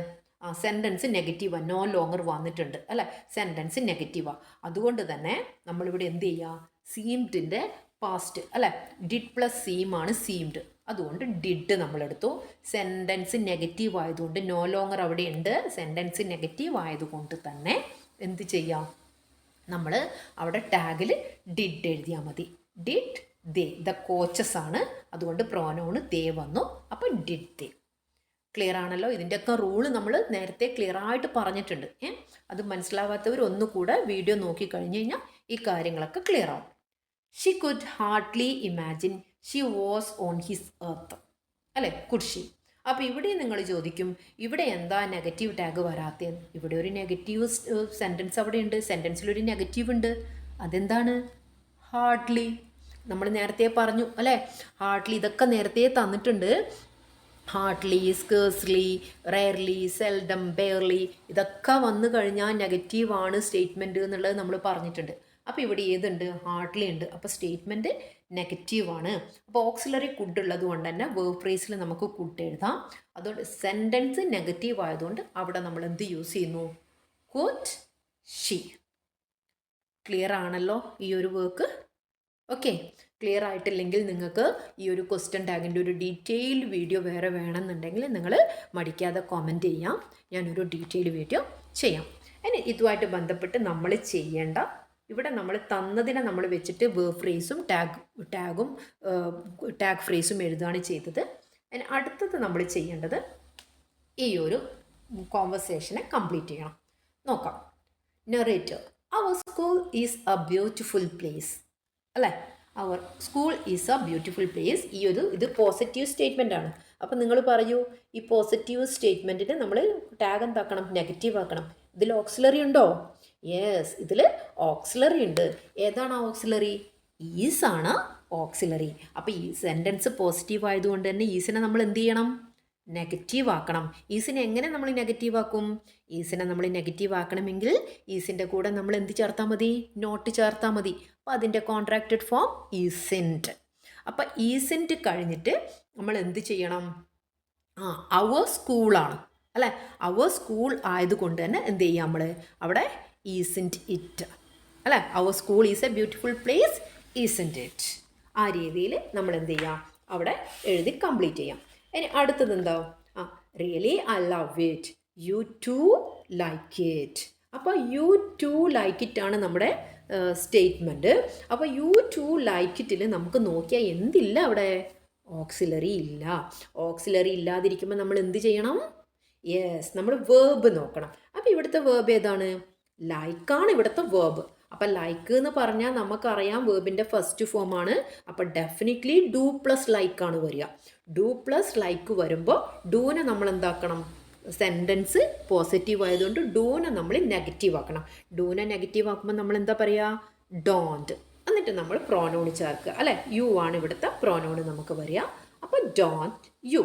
സെൻറ്റൻസ് നെഗറ്റീവാണ്, നോ ലോങ്ങർ വന്നിട്ടുണ്ട് അല്ലേ. സെൻറ്റൻസ് നെഗറ്റീവാണ്. അതുകൊണ്ട് തന്നെ നമ്മളിവിടെ എന്ത് ചെയ്യുക? സീംഡിൻ്റെ പാസ്റ്റ് അല്ലേ. ഡിഡ് പ്ലസ് സീം ആണ് സീംഡ്. അതുകൊണ്ട് ഡിഡ് നമ്മളെടുത്തു. സെൻറ്റൻസ് നെഗറ്റീവ് ആയതുകൊണ്ട് നോ ലോങ്ങർ അവിടെ ഉണ്ട്. സെൻറ്റൻസ് നെഗറ്റീവ് ആയതുകൊണ്ട് തന്നെ എന്ത് ചെയ്യാം? നമ്മൾ അവിടെ ടാഗിൽ ഡിഡ് എഴുതിയാൽ മതി. ഡിഡ് ദേ, ദ കോച്ചസ് ആണ്. അതുകൊണ്ട് പ്രോനൗണ് ദേ വന്നു. അപ്പോൾ ഡിഡ് ദേ. ക്ലിയർ ആണല്ലോ. ഇതിൻ്റെയൊക്കെ റൂള് നമ്മൾ നേരത്തെ ക്ലിയർ ആയിട്ട് പറഞ്ഞിട്ടുണ്ട്. അത് മനസ്സിലാവാത്തവർ ഒന്നുകൂടെ വീഡിയോ നോക്കി കഴിഞ്ഞ് കഴിഞ്ഞാൽ ഈ കാര്യങ്ങളൊക്കെ ക്ലിയർ ആവും. She could hardly imagine she was on his earth അല്ലേ. Could she. അപ്പോൾ ഇവിടെ നിങ്ങൾ ചോദിക്കും, ഇവിടെ എന്താ നെഗറ്റീവ് ടാഗ് വരാത്തത്? ഇവിടെ ഒരു നെഗറ്റീവ് സെൻറ്റൻസ് അവിടെ ഉണ്ട്. സെൻറ്റൻസിലൊരു നെഗറ്റീവ് ഉണ്ട്. അതെന്താണ്? ഹാർഡ്ലി. നമ്മൾ നേരത്തെ പറഞ്ഞു അല്ലേ. ഹാർഡ്ലി ഇതൊക്കെ നേരത്തെ തന്നിട്ടുണ്ട്. Hardly, scarcely, rarely, seldom, barely ഇതൊക്കെ വന്നു കഴിഞ്ഞാൽ നെഗറ്റീവാണ് സ്റ്റേറ്റ്മെൻറ്റ് എന്നുള്ളത് നമ്മൾ പറഞ്ഞിട്ടുണ്ട്. അപ്പോൾ ഇവിടെ ഏതുണ്ട്? ഹാർഡ്ലി ഉണ്ട്. അപ്പോൾ സ്റ്റേറ്റ്മെൻറ്റ് നെഗറ്റീവാണ്. അപ്പോൾ ഓക്സിലറി കുഡ് ഉള്ളത് കൊണ്ട് തന്നെ വേർബ് ഫ്രേസിൽ നമുക്ക് കുഡ് എഴുതാം. അതുകൊണ്ട് സെൻറ്റൻസ് നെഗറ്റീവ് ആയതുകൊണ്ട് അവിടെ നമ്മൾ എന്ത് യൂസ് ചെയ്യുന്നു? Could Xi. ക്ലിയർ ആണല്ലോ ഈ ഒരു വർക്ക്? ഓക്കെ. ക്ലിയർ ആയിട്ടില്ലെങ്കിൽ നിങ്ങൾക്ക് ഈ ഒരു ക്വസ്റ്റ്യൻ ടാഗിൻ്റെ ഒരു ഡീറ്റെയിൽഡ് വീഡിയോ വേറെ വേണമെന്നുണ്ടെങ്കിൽ നിങ്ങൾ മടിക്കാതെ കമൻറ്റ് ചെയ്യാം. ഞാനൊരു ഡീറ്റെയിൽഡ് വീഡിയോ ചെയ്യാം. ഇനി ഇതുമായിട്ട് ബന്ധപ്പെട്ട് നമ്മൾ ചെയ്യേണ്ട, ഇവിടെ നമ്മൾ തന്നതിനെ നമ്മൾ വെച്ചിട്ട് വേർബ് ഫ്രേസും ടാഗ് ഫ്രേസും എഴുതുകയാണ് ചെയ്തത്. ഇനി അടുത്തത് നമ്മൾ ചെയ്യേണ്ടത് ഈ ഒരു കോൺവെർസേഷനെ കംപ്ലീറ്റ് ചെയ്യണം. നോക്കാം. Narrator, our school is a beautiful place അല്ലേ. Our school is a beautiful place. ഇത് പോസിറ്റീവ് സ്റ്റേറ്റ്മെൻ്റ് ആണ്. അപ്പം നിങ്ങൾ പറയൂ, ഈ പോസിറ്റീവ് സ്റ്റേറ്റ്മെൻറ്റിന് നമ്മൾ ടാഗ് എന്താക്കണം? നെഗറ്റീവ് ആക്കണം. ഇതിൽ ഓക്സിലറി ഉണ്ടോ? യെസ്, ഇതിൽ ഓക്സിലറി ഉണ്ട്. ഏതാണ് ഓക്സിലറി? ഈസ് ആണ് ഓക്സിലറി. അപ്പോൾ ഈ സെൻറ്റൻസ് പോസിറ്റീവ് ആയതുകൊണ്ട് തന്നെ ഈസിനെ നമ്മൾ എന്ത് ചെയ്യണം? നെഗറ്റീവ് ആക്കണം. ഈസിനെ എങ്ങനെ നമ്മൾ നെഗറ്റീവ് ആക്കും? ഈസിനെ നമ്മൾ നെഗറ്റീവ് ആക്കണമെങ്കിൽ ഈസിൻ്റെ കൂടെ നമ്മൾ എന്ത് ചേർത്താൽ മതി? നോട്ട് ചേർത്താൽ മതി. അപ്പോൾ അതിൻ്റെ കോൺട്രാക്റ്റഡ് ഫോം ഈസിൻറ്റ്. അപ്പോൾ ഈസിൻറ്റ് കഴിഞ്ഞിട്ട് നമ്മൾ എന്ത് ചെയ്യണം? അവർ സ്കൂളാണ് അല്ലേ? അവർ സ്കൂൾ ആയതുകൊണ്ട് തന്നെ എന്ത് ചെയ്യാം നമ്മൾ അവിടെ ഈസൻറ്റ് ഇറ്റ്, അല്ലേ? Our school is a beautiful place isn't it. ആ രീതിയിൽ നമ്മൾ എന്ത് ചെയ്യാം അവിടെ എഴുതി കംപ്ലീറ്റ് ചെയ്യാം. ഇനി അടുത്തത് എന്താ? Really I love it, you too like it. അപ്പോൾ യു ടു ലൈക്ക് ഇറ്റ് ആണ് നമ്മുടെ സ്റ്റേറ്റ്മെൻറ്റ്. അപ്പോൾ യു ടു ലൈക്ക് ഇറ്റിൽ നമുക്ക് നോക്കിയാൽ എന്തില്ല അവിടെ? ഓക്സിലറി ഇല്ല. ഓക്സിലറി ഇല്ലാതിരിക്കുമ്പോൾ നമ്മൾ എന്ത് ചെയ്യണം? യെസ്, നമ്മൾ വേർബ് നോക്കണം. അപ്പോൾ ഇവിടുത്തെ വേർബ് ഏതാണ്? ലൈക്കാണ് ഇവിടുത്തെ വേർബ്. അപ്പം ലൈക്ക് എന്ന് പറഞ്ഞാൽ നമുക്കറിയാം വേർബിൻ്റെ ഫസ്റ്റ് ഫോമാണ്. അപ്പോൾ ഡെഫിനറ്റ്ലി ഡു പ്ലസ് ലൈക്കാണ് വരിക. ഡു പ്ലസ് ലൈക്ക് വരുമ്പോൾ ഡൂനെ നമ്മൾ എന്താക്കണം? സെൻറ്റൻസ് പോസിറ്റീവ് ആയതുകൊണ്ട് ഡൂനെ നമ്മൾ നെഗറ്റീവ് ആക്കണം. ഡൂനെ നെഗറ്റീവ് ആക്കുമ്പോൾ നമ്മൾ എന്താ പറയുക? ഡോണ്ട്. എന്നിട്ട് നമ്മൾ പ്രോനൗൺ ചേർക്കുക, അല്ലേ? യു ആണ് ഇവിടുത്തെ പ്രോനൗൺ നമുക്ക് വരിക. അപ്പോൾ ഡോണ്ട് യു.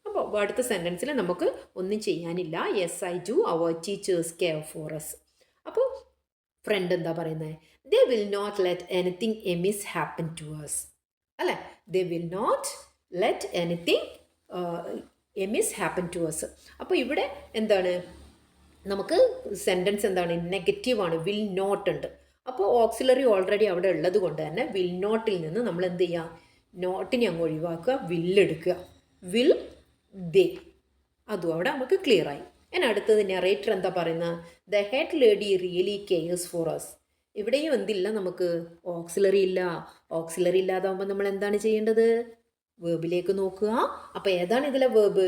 അപ്പോൾ അടുത്ത സെൻറ്റൻസിൽ നമുക്ക് ഒന്നും ചെയ്യാനില്ല. Yes I do, our teachers care for us. അപ്പോൾ ഫ്രണ്ട് എന്താ പറയുന്നത്? They will not let anything amiss happen to us, അല്ലേ? They will not let anything amiss happen to us. അപ്പോൾ ഇവിടെ എന്താണ്? നമുക്ക് സെൻറ്റൻസ് എന്താണ്? നെഗറ്റീവാണ്. വിൽ നോട്ട് ഉണ്ട്. അപ്പോൾ ഓക്സിലറി ഓൾറെഡി അവിടെ ഉള്ളത് കൊണ്ട് തന്നെ വിൽ നോട്ടിൽ നിന്ന് നമ്മൾ എന്ത് ചെയ്യുക? നോട്ടിനെ അങ്ങ് ഒഴിവാക്കുക, വില്ലെടുക്കുക. വിൽ ദേ, അതും അവിടെ നമുക്ക് ക്ലിയർ ആയി. ഇനി അടുത്തത് നെറേറ്റർ എന്താ പറയുന്നത്? The head lady really CARES four us. ഇവിടെയും എന്തില്ല നമുക്ക്? ഓക്സിലറി ഇല്ല. ഓക്സിലറി ഇല്ലാതാവുമ്പോൾ നമ്മൾ എന്താണ് ചെയ്യേണ്ടത്? വേർബിലേക്ക് നോക്കുക. അപ്പോൾ ഏതാണ് ഇതിലെ വേർബ്?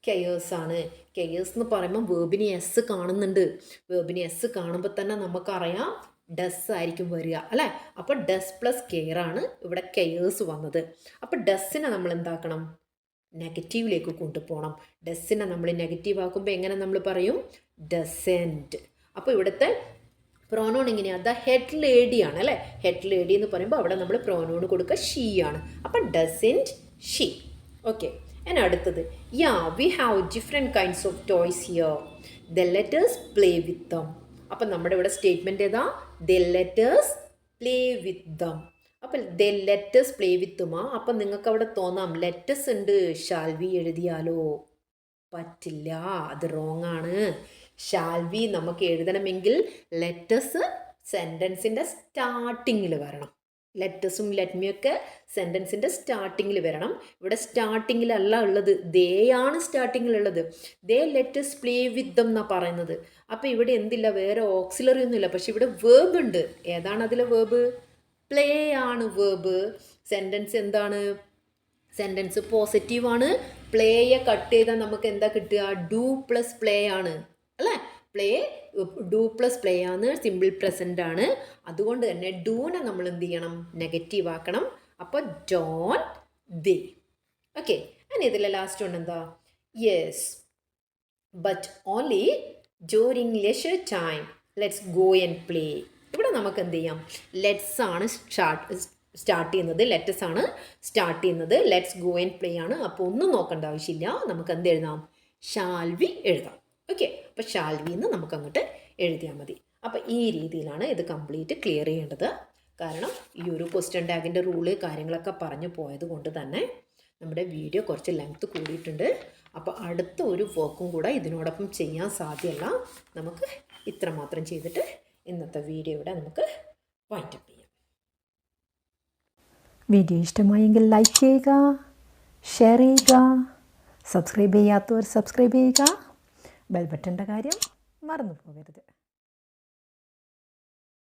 കെയേഴ്സ് ആണ്. കെയേഴ്സ് എന്ന് പറയുമ്പോൾ വേർബിന് എസ് കാണുന്നുണ്ട്. വേർബിന് എസ് കാണുമ്പോൾ തന്നെ നമുക്കറിയാം ഡസ് ആയിരിക്കും വരിക, അല്ലേ? അപ്പോൾ ഡസ് പ്ലസ് കെയർ ആണ് ഇവിടെ കെയേഴ്സ് വന്നത്. അപ്പോൾ ഡസ്സിനെ നമ്മൾ എന്താക്കണം? നെഗറ്റീവിലേക്ക് കൊണ്ടുപോകണം. ഡസ്സിനെ നമ്മൾ നെഗറ്റീവ് ആക്കുമ്പോൾ എങ്ങനെ നമ്മൾ പറയും? ഡസൻറ്റ്. അപ്പോൾ ഇവിടുത്തെ പ്രോനോൺ എങ്ങനെയാണ്? ദ ഹെഡ് ലേഡി ആണ്, അല്ലേ? ഹെഡ് ലേഡി എന്ന് പറയുമ്പോൾ അവിടെ നമ്മൾ പ്രോനോൺ കൊടുക്കുക ഷീ ആണ്. അപ്പോൾ ഡസൻറ്റ് ഷീ. ഓക്കെ. ഇനി അടുത്തത്, ya we have different kinds of toys here, the letters play with them. അപ്പം നമ്മുടെ ഇവിടെ സ്റ്റേറ്റ്മെൻറ്റ് ഏതാ? The letters play with them. അപ്പം the letters play with them. അപ്പം നിങ്ങൾക്ക് അവിടെ തോന്നാം ലെറ്റേഴ്സ് ഉണ്ട്, ഷാൽ വി എഴുതിയാലോ? പറ്റില്ല, അത് റോങ് ആണ്. ഷാൽ വി നമുക്ക് എഴുതണമെങ്കിൽ ലെറ്റേഴ്സ് സെൻറ്റൻസിൻ്റെ സ്റ്റാർട്ടിങ്ങിൽ വരണം. ലെറ്റസും ലെറ്റ്മിയൊക്കെ സെൻറ്റൻസിൻ്റെ സ്റ്റാർട്ടിങ്ങിൽ വരണം. ഇവിടെ സ്റ്റാർട്ടിങ്ങിലല്ല ഉള്ളത്, ദേ ആണ് സ്റ്റാർട്ടിങ്ങിലുള്ളത്. ദേ ലെറ്റസ് പ്ലേ വിത്ത് ദം എന്നാണ് പറയുന്നത്. അപ്പോൾ ഇവിടെ എന്തില്ല? വേറെ ഓക്സിലറി ഒന്നുമില്ല. പക്ഷെ ഇവിടെ വേർബ് ഉണ്ട്. ഏതാണ് അതിലെ വേർബ്? പ്ലേ ആണ് വേർബ്. സെൻറ്റൻസ് എന്താണ്? സെൻറ്റൻസ് പോസിറ്റീവാണ്. പ്ലേയെ കട്ട് ചെയ്താൽ നമുക്ക് എന്താ കിട്ടുക? ഡു പ്ലസ് പ്ലേ ആണ്, അല്ലേ? പ്ലേ ഡു പ്ലസ് പ്ലേ ആണ്, സിമ്പിൾ പ്രസൻ്റ് ആണ്. അതുകൊണ്ട് തന്നെ ഡൂനെ നമ്മൾ എന്ത് ചെയ്യണം? നെഗറ്റീവ് ആക്കണം. അപ്പോൾ ഡോൺ ദേ. ഓക്കെ. അങ്ങനെ ഇതിലെ ലാസ്റ്റ് ഉണ്ട് എന്താ? Yes but only during leisure time let's go and play. ഇവിടെ നമുക്ക് എന്ത് ചെയ്യാം? ലെറ്റ്സ് ആണ് സ്റ്റാർട്ട് ചെയ്യുന്നത്. ലെറ്റസ് ആണ് സ്റ്റാർട്ട് ചെയ്യുന്നത്. ലെറ്റ്സ് ഗോ ആൻഡ് പ്ലേ ആണ്. അപ്പോൾ ഒന്നും നോക്കേണ്ട ആവശ്യമില്ല. നമുക്ക് എന്ത് എഴുതാം? ഷാൽ വി എഴുതാം. ഓക്കെ. അപ്പോൾ ഷാൽ വി എന്ന് നമുക്ക് അങ്ങോട്ട് എഴുതിയാൽ മതി. അപ്പോൾ ഈ രീതിയിലാണ് ഇത് കംപ്ലീറ്റ് ക്ലിയർ ചെയ്യേണ്ടത്. കാരണം ഈ ഒരു ക്വസ്റ്റ്യൻ ടാഗിൻ്റെ റൂള് കാര്യങ്ങളൊക്കെ പറഞ്ഞു പോയത് കൊണ്ട് തന്നെ നമ്മുടെ വീഡിയോ കുറച്ച് ലെങ്ത്ത് കൂടിയിട്ടുണ്ട്. അപ്പോൾ അടുത്ത ഒരു വർക്കും കൂടെ ഇതിനോടൊപ്പം ചെയ്യാൻ സാധ്യമല്ല. നമുക്ക് ഇത്രമാത്രം ചെയ്തിട്ട് ഇന്നത്തെ വീഡിയോ ഇവിടെ നമുക്ക് വൈൻഡപ്പ് ചെയ്യാം. വീഡിയോ ഇഷ്ടമായെങ്കിൽ ലൈക്ക് ചെയ്യുക, ഷെയർ ചെയ്യുക, സബ്സ്ക്രൈബ് ചെയ്യാത്തവർ സബ്സ്ക്രൈബ് ചെയ്യുക. ബെൽ ബട്ടൻ്റെ കാര്യം മറന്നു പോകരുത്.